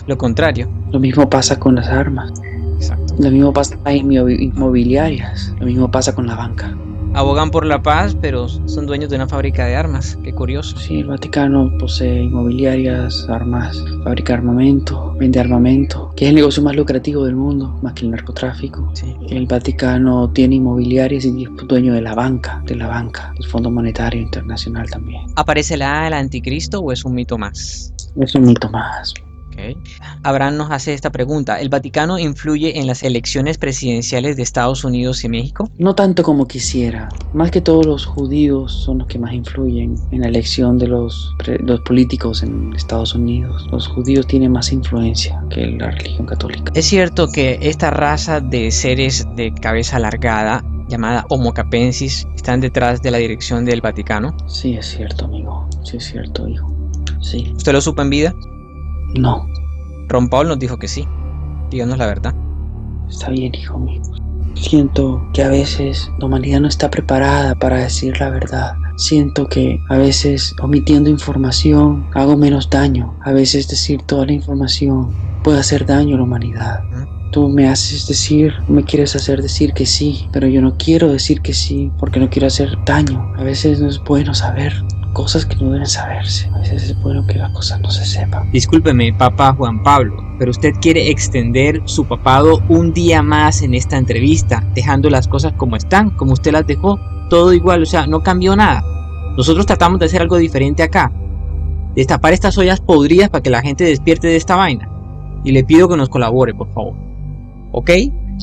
lo contrario. Lo mismo pasa con las armas. Exacto. Lo mismo pasa en inmobiliarias. Lo mismo pasa con la banca. Abogan por la paz, pero son dueños de una fábrica de armas. Qué curioso. Sí, el Vaticano posee inmobiliarias, armas, fabrica armamento, vende armamento, que es el negocio más lucrativo del mundo, más que el narcotráfico. Sí. El Vaticano tiene inmobiliarias y es dueño de la banca, del Fondo Monetario Internacional también. ¿Aparecerá el anticristo o es un mito más? Es un mito más. Okay. Abraham nos hace esta pregunta. ¿El Vaticano influye en las elecciones presidenciales de Estados Unidos y México? No tanto como quisiera. Más que todos los judíos son los que más influyen en la elección de los políticos en Estados Unidos. Los judíos tienen más influencia que la religión católica. ¿Es cierto que esta raza de seres de cabeza alargada, llamada Homo capensis, están detrás de la dirección del Vaticano? Sí, es cierto, amigo. Sí, es cierto, hijo. Sí. ¿Usted lo supo en vida? No. Ron Paul nos dijo que sí. Díganos la verdad. Está bien, hijo mío. Siento que a veces la humanidad no está preparada para decir la verdad. Siento que a veces omitiendo información hago menos daño. A veces decir toda la información puede hacer daño a la humanidad. Tú me quieres hacer decir que sí, pero yo no quiero decir que sí porque no quiero hacer daño. A veces no es bueno saber cosas que no deben saberse. A veces es bueno que las cosas no se sepan. Discúlpeme, Papa Juan Pablo, pero usted quiere extender su papado un día más en esta entrevista, dejando las cosas como están, como usted las dejó, todo igual, o sea, no cambió nada. Nosotros tratamos de hacer algo diferente acá, destapar estas ollas podridas para que la gente despierte de esta vaina. Y le pido que nos colabore, por favor. ¿Ok?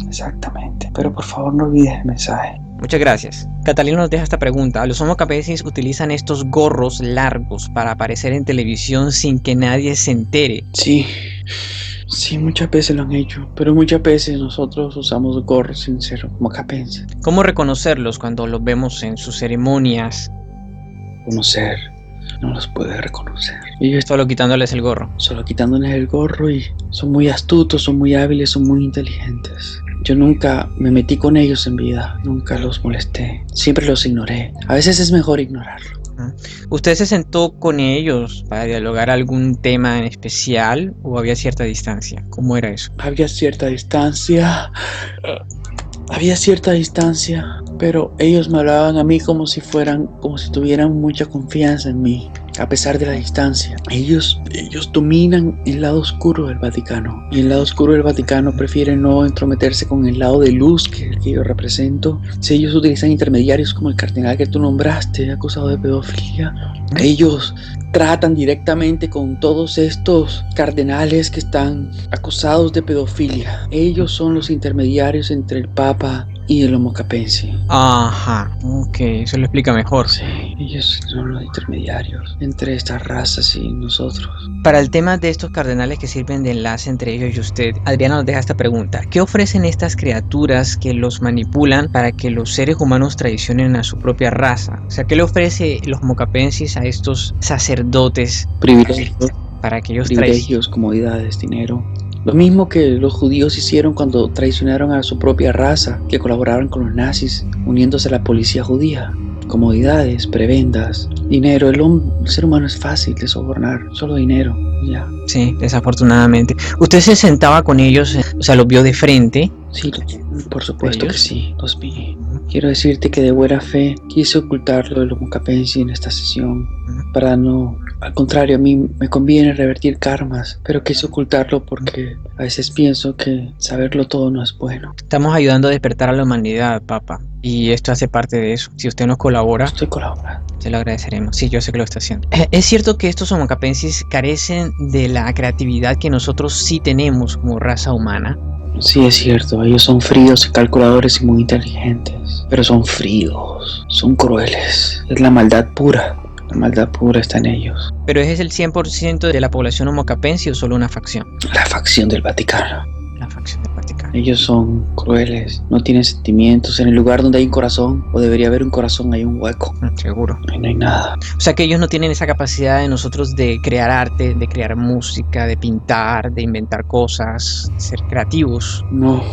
Exactamente, pero por favor no olvides el mensaje. Muchas gracias. Catalina nos deja esta pregunta. ¿Los Homo capensis utilizan estos gorros largos para aparecer en televisión sin que nadie se entere? Sí, muchas veces lo han hecho, pero muchas veces nosotros usamos gorros sin ser Homo capensis. ¿Cómo reconocerlos cuando los vemos en sus ceremonias? Conocer, no los puede reconocer. Ellos solo quitándoles el gorro. Solo quitándoles el gorro y son muy astutos, son muy hábiles, son muy inteligentes. Yo nunca me metí con ellos en vida, nunca los molesté, siempre los ignoré. A veces es mejor ignorarlo. ¿Usted se sentó con ellos para dialogar algún tema en especial o había cierta distancia? ¿Cómo era eso? Había cierta distancia, pero ellos me hablaban a mí como si tuvieran mucha confianza en mí, a pesar de la distancia. Ellos dominan el lado oscuro del Vaticano, y el lado oscuro del Vaticano prefiere no entrometerse con el lado de luz que yo represento. Si ellos utilizan intermediarios como el cardenal que tú nombraste, acusado de pedofilia, ellos tratan directamente con todos estos cardenales que están acusados de pedofilia. Ellos son los intermediarios entre el Papa y el Homo Capensi. Ajá, ok, eso lo explica mejor. Sí, ellos son los intermediarios entre estas razas y nosotros. Para el tema de estos cardenales que sirven de enlace entre ellos y usted, Adriana nos deja esta pregunta. ¿Qué ofrecen estas criaturas que los manipulan para que los seres humanos traicionen a su propia raza? O sea, ¿qué le ofrece los Homo Capensis a estos sacerdotes? Para que ellos privilegios, comodidades, dinero. Lo mismo que los judíos hicieron cuando traicionaron a su propia raza, que colaboraron con los nazis, uniéndose a la policía judía. Comodidades, prebendas, dinero. El ser humano es fácil de sobornar, solo dinero, ya. Sí, desafortunadamente. ¿Usted se sentaba con ellos, o sea, los vio de frente? Sí, por supuesto que sí, los vi. Quiero decirte que de buena fe quise ocultar lo del Homo Capensi en esta sesión, para no... Al contrario, a mí me conviene revertir karmas, pero quise ocultarlo porque a veces pienso que saberlo todo no es bueno. Estamos ayudando a despertar a la humanidad, Papa, y esto hace parte de eso. Si usted nos colabora, estoy colaborando. Se lo agradeceremos. Sí, yo sé que lo está haciendo. Es cierto que estos Homo Capensis carecen de la creatividad que nosotros sí tenemos como raza humana. Sí, es cierto, ellos son fríos y calculadores y muy inteligentes, pero son fríos, son crueles, es la maldad pura. La maldad pura está en ellos. ¿Pero es el 100% de la población Homo Capensi o solo una facción? La facción del Vaticano. La facción del Vaticano. Ellos son crueles, no tienen sentimientos. En el lugar donde hay un corazón, o debería haber un corazón, hay un hueco. Seguro. Ahí no hay nada. O sea que ellos no tienen esa capacidad de nosotros de crear arte, de crear música, de pintar, de inventar cosas, de ser creativos. No.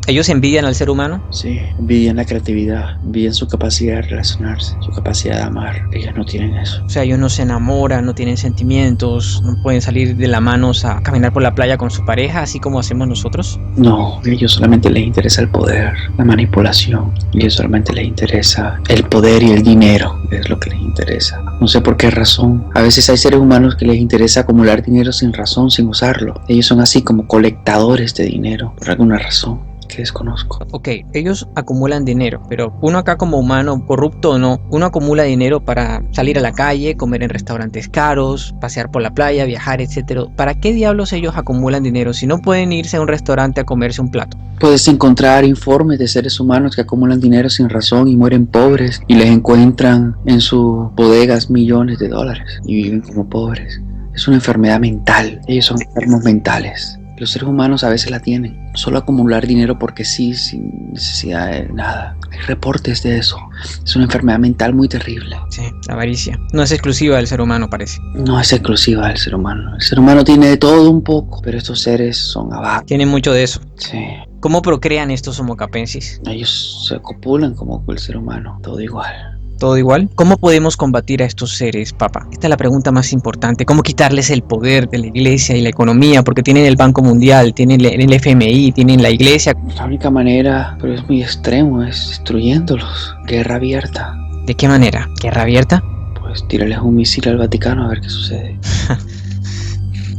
¿Ellos envidian al ser humano? Sí, envidian la creatividad, envidian su capacidad de relacionarse, su capacidad de amar. Ellos no tienen eso. O sea, ellos no se enamoran, no tienen sentimientos, no pueden salir de la mano a caminar por la playa con su pareja, así como hacemos nosotros. No, a ellos solamente les interesa el poder, la manipulación. A ellos solamente les interesa el poder y el dinero, es lo que les interesa. No sé por qué razón. A veces hay seres humanos que les interesa acumular dinero sin razón, sin usarlo. Ellos son así como colectadores de dinero, por alguna razón que desconozco. Ok, ellos acumulan dinero, pero uno acá como humano, corrupto o no, uno acumula dinero para salir a la calle, comer en restaurantes caros, pasear por la playa, viajar, etc. ¿Para qué diablos ellos acumulan dinero si no pueden irse a un restaurante a comerse un plato? Puedes encontrar informes de seres humanos que acumulan dinero sin razón y mueren pobres y les encuentran en sus bodegas millones de dólares y viven como pobres. Es una enfermedad mental, ellos son enfermos mentales. Los seres humanos a veces la tienen, solo acumular dinero porque sí, sin necesidad de nada. Hay reportes de eso. Es una enfermedad mental muy terrible. Sí, la avaricia. No es exclusiva del ser humano, parece. No es exclusiva del ser humano. El ser humano tiene de todo un poco, pero estos seres son abajo. Tienen mucho de eso. Sí. ¿Cómo procrean estos Homo Capensis? Ellos se copulan como el ser humano, todo igual. ¿Todo igual? ¿Cómo podemos combatir a estos seres, Papa? Esta es la pregunta más importante. ¿Cómo quitarles el poder de la iglesia y la economía? Porque tienen el Banco Mundial, tienen el FMI, tienen la iglesia. La única manera, pero es muy extremo, es destruyéndolos. Guerra abierta. ¿De qué manera? ¿Guerra abierta? Pues tírales un misil al Vaticano a ver qué sucede.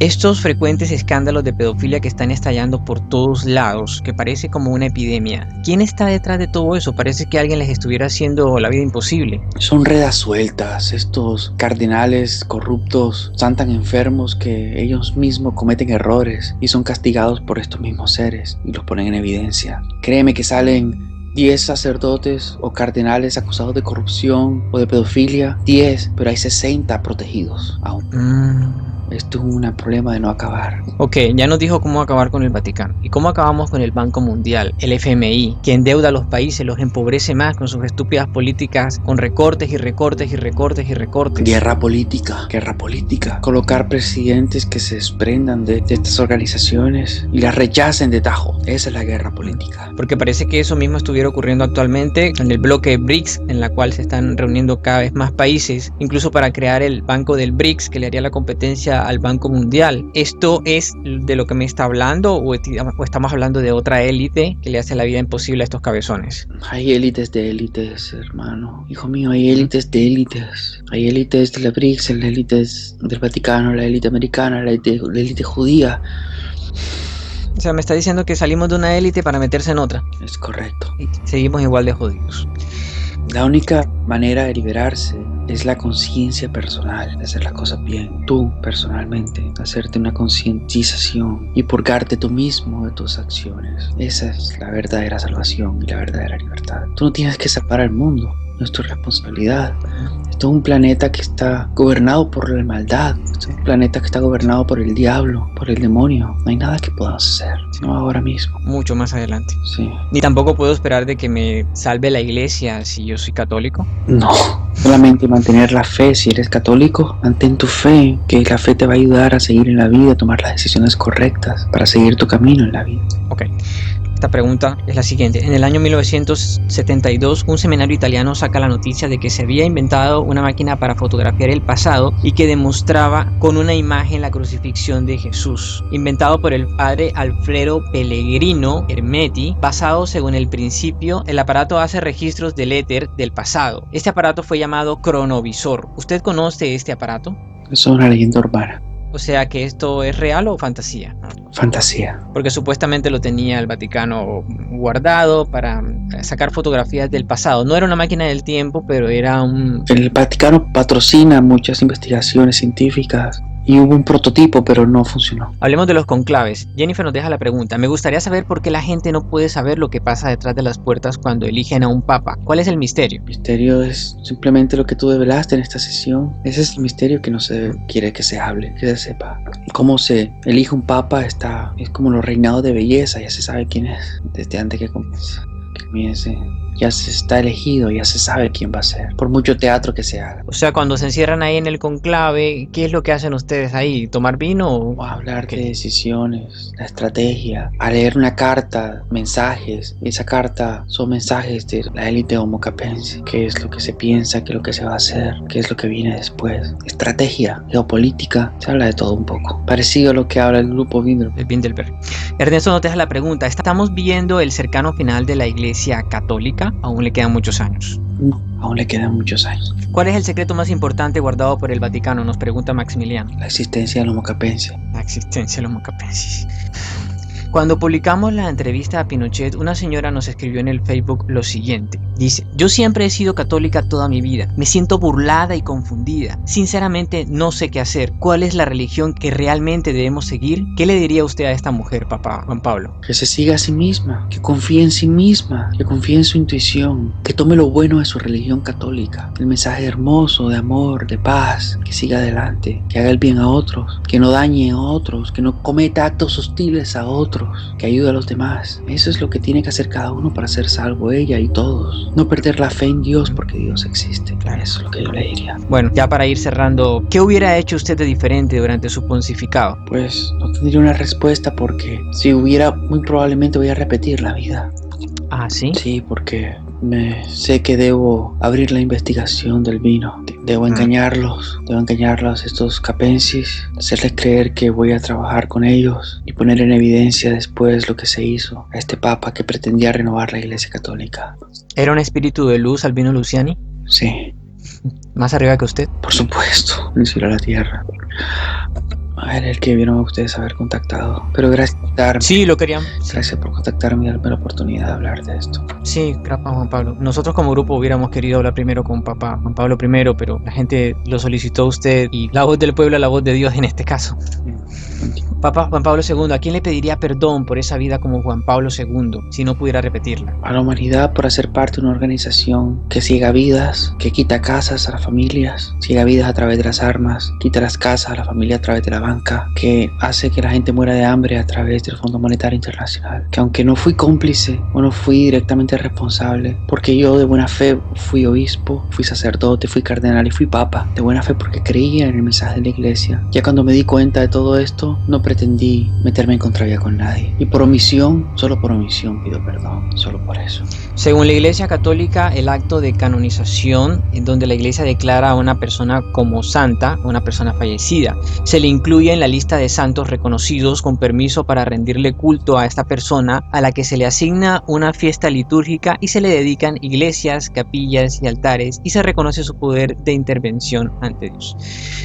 Estos frecuentes escándalos de pedofilia que están estallando por todos lados, que parece como una epidemia. ¿Quién está detrás de todo eso? Parece que alguien les estuviera haciendo la vida imposible. Son redas sueltas, estos cardenales corruptos están tan enfermos que ellos mismos cometen errores y son castigados por estos mismos seres y los ponen en evidencia. Créeme que salen 10 sacerdotes o cardenales acusados de corrupción o de pedofilia, 10, pero hay 60 protegidos aún. Esto es un problema de no acabar. Ok, ya nos dijo cómo acabar con el Vaticano. ¿Y cómo acabamos con el Banco Mundial, el FMI, que endeuda a los países, los empobrece más con sus estúpidas políticas, con recortes y recortes y recortes y recortes? Guerra política. Colocar presidentes que se desprendan de estas organizaciones y las rechacen de tajo. Esa es la guerra política. Porque parece que eso mismo estuviera ocurriendo actualmente en el bloque BRICS, en la cual se están reuniendo cada vez más países, incluso para crear el banco del BRICS, que le haría la competencia al Banco Mundial. ¿Esto es de lo que me está hablando o estamos hablando de otra élite que le hace la vida imposible a estos cabezones? Hay élites de élites, hermano. Hijo mío, hay élites de élites. Hay élites de la BRICS, las élites del Vaticano, la élite americana, la élite judía. O sea, me está diciendo que salimos de una élite para meterse en otra. Es correcto. Y seguimos igual de jodidos. La única manera de liberarse es la conciencia personal, de hacer las cosas bien. Tú, personalmente, hacerte una concientización y purgarte tú mismo de tus acciones. Esa es la verdadera salvación y la verdadera libertad. Tú no tienes que salvar al mundo, no es tu responsabilidad. Esto es un planeta que está gobernado por la maldad. Esto es un planeta que está gobernado por el diablo, por el demonio. No hay nada que podamos hacer, sino ahora mismo. Mucho más adelante. Sí. Ni tampoco puedo esperar de que me salve la iglesia si yo soy católico. No, solamente mantener la fe. Si eres católico, mantén tu fe, que la fe te va a ayudar a seguir en la vida, a tomar las decisiones correctas para seguir tu camino en la vida. Ok. Esta pregunta es la siguiente. En el año 1972, un seminario italiano saca la noticia de que se había inventado una máquina para fotografiar el pasado y que demostraba con una imagen la crucifixión de Jesús. Inventado por el padre Alfredo Pellegrino Ermetti, basado según el principio, el aparato hace registros del éter del pasado. Este aparato fue llamado cronovisor. ¿Usted conoce este aparato? Eso es una leyenda urbana. O sea, ¿que esto es real o fantasía? Fantasía. Porque supuestamente lo tenía el Vaticano guardado para sacar fotografías del pasado. No era una máquina del tiempo, pero era un... El Vaticano patrocina muchas investigaciones científicas y hubo un prototipo, pero no funcionó. Hablemos de los conclaves. Jennifer nos deja la pregunta. Me gustaría saber por qué la gente no puede saber lo que pasa detrás de las puertas cuando eligen a un papa. ¿Cuál es el misterio? El misterio es simplemente lo que tú develaste en esta sesión. Ese es el misterio que no se quiere que se hable, que se sepa. Cómo se elige un papa es como los reinados de belleza. Ya se sabe quién es desde antes que comience. Ya se está elegido, ya se sabe quién va a ser, por mucho teatro que se haga. O sea, cuando se encierran ahí en el conclave, ¿qué es lo que hacen ustedes ahí? ¿Tomar vino? O hablar de decisiones, la estrategia, a leer una carta, mensajes. Esa carta son mensajes de la élite homo capense. ¿Qué es lo que se piensa? ¿Qué es lo que se va a hacer? ¿Qué es lo que viene después? Estrategia, geopolítica, se habla de todo un poco. Parecido a lo que habla el grupo Bilderberg. El Bilderberg. Ernesto nos deja la pregunta. ¿Estamos viendo el cercano final de la Iglesia Católica? Aún le quedan muchos años. No, aún le quedan muchos años. ¿Cuál es el secreto más importante guardado por el Vaticano? Nos pregunta Maximiliano. La existencia del homo capense. La existencia del homo capensis. Cuando publicamos la entrevista a Pinochet, una señora nos escribió en el Facebook lo siguiente. Dice: yo siempre he sido católica toda mi vida. Me siento burlada y confundida. Sinceramente no sé qué hacer. ¿Cuál es la religión que realmente debemos seguir? ¿Qué le diría usted a esta mujer, papá Juan Pablo? Que se siga a sí misma, que confíe en sí misma, que confíe en su intuición, que tome lo bueno de su religión católica, el mensaje hermoso de amor, de paz, que siga adelante, que haga el bien a otros, que no dañe a otros, que no cometa actos hostiles a otros, que ayude a los demás. Eso es lo que tiene que hacer cada uno para ser salvo, ella y todos. No perder la fe en Dios porque Dios existe. Claro, eso es lo que yo le diría. Bueno, ya para ir cerrando, ¿qué hubiera hecho usted de diferente durante su pontificado? Pues no tendría una respuesta porque si hubiera, muy probablemente voy a repetir la vida. ¿Ah, sí? Sí, porque sé que debo abrir la investigación del vino. Debo engañarlos estos capensis, hacerles creer que voy a trabajar con ellos y poner en evidencia después lo que se hizo a este papa que pretendía renovar la Iglesia Católica. ¿Era un espíritu de luz, Albino Luciani? Sí. ¿Más arriba que usted? Por supuesto, del cielo a la tierra. Era el que vieron a ustedes haber contactado. Pero gracias por darme. Sí, lo querían. Gracias por contactarme y darme la oportunidad de hablar de esto. Sí, gracias Juan Pablo. Nosotros como grupo hubiéramos querido hablar primero con papá Juan Pablo I, pero la gente lo solicitó a usted y la voz del pueblo es la voz de Dios en este caso. Entiendo. Papa Juan Pablo II, ¿a quién le pediría perdón por esa vida como Juan Pablo II si no pudiera repetirla? A la humanidad por hacer parte de una organización que ciega vidas, que quita casas a las familias, ciega vidas a través de las armas, quita las casas a la familia a través de la banca, que hace que la gente muera de hambre a través del Fondo Monetario Internacional. Que aunque no fui cómplice o no fui directamente responsable, porque yo de buena fe fui obispo, fui sacerdote, fui cardenal y fui papa, de buena fe porque creía en el mensaje de la iglesia. Ya cuando me di cuenta de todo esto, no pretendí meterme en contravía con nadie. Y por omisión, solo por omisión pido perdón, solo por eso. Según la Iglesia Católica, el acto de canonización, en donde la Iglesia declara a una persona como santa, una persona fallecida, se le incluye en la lista de santos reconocidos con permiso para rendirle culto a esta persona, a la que se le asigna una fiesta litúrgica y se le dedican iglesias, capillas y altares, y se reconoce su poder de intervención ante Dios.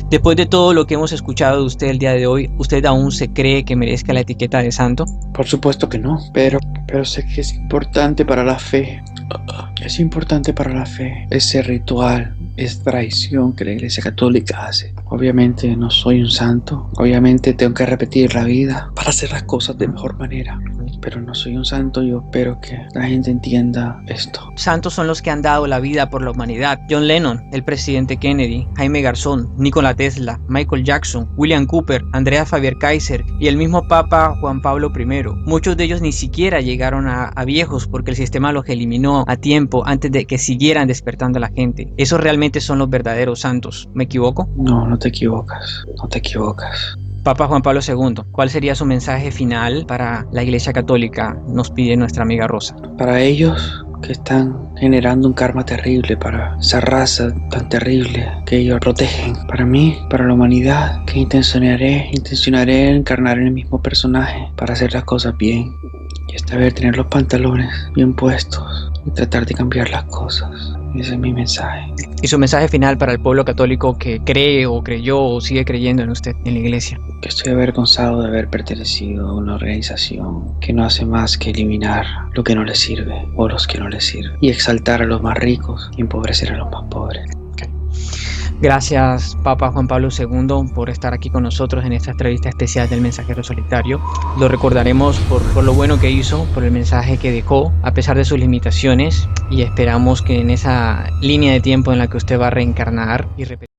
Después de todo lo que hemos escuchado de usted el día de hoy, ¿usted aún se cree que merezca la etiqueta de santo? Por supuesto que no, pero sé que es importante para la fe. Es importante para la fe ese ritual, esa traición que la Iglesia Católica hace. Obviamente no soy un santo, obviamente tengo que repetir la vida para hacer las cosas de mejor manera, pero no soy un santo. Yo espero que la gente entienda esto. Santos son los que han dado la vida por la humanidad. John Lennon, el presidente Kennedy, Jaime Garzón, Nikola Tesla, Michael Jackson, William Cooper, Andrea Faber-Kaiser y el mismo Papa Juan Pablo I. Muchos de ellos ni siquiera llegaron a viejos porque el sistema los eliminó a tiempo antes de que siguieran despertando a la gente. Esos realmente son los verdaderos santos. ¿Me equivoco? No te equivocas, no te equivocas. Papa Juan Pablo II, ¿cuál sería su mensaje final para la Iglesia Católica? Nos pide nuestra amiga Rosa. Para ellos que están generando un karma terrible, para esa raza tan terrible que ellos protegen. Para mí, para la humanidad, que intencionaré encarnar en el mismo personaje para hacer las cosas bien. Y esta vez tener los pantalones bien puestos y tratar de cambiar las cosas. Ese es mi mensaje. ¿Y su mensaje final para el pueblo católico que cree o creyó o sigue creyendo en usted, en la iglesia? Que estoy avergonzado de haber pertenecido a una organización que no hace más que eliminar lo que no le sirve o los que no le sirven y exaltar a los más ricos y empobrecer a los más pobres. Gracias, Papa Juan Pablo II, por estar aquí con nosotros en esta entrevista especial del Mensajero Solitario. Lo recordaremos por lo bueno que hizo, por el mensaje que dejó, a pesar de sus limitaciones, y esperamos que en esa línea de tiempo en la que usted va a reencarnar y repetir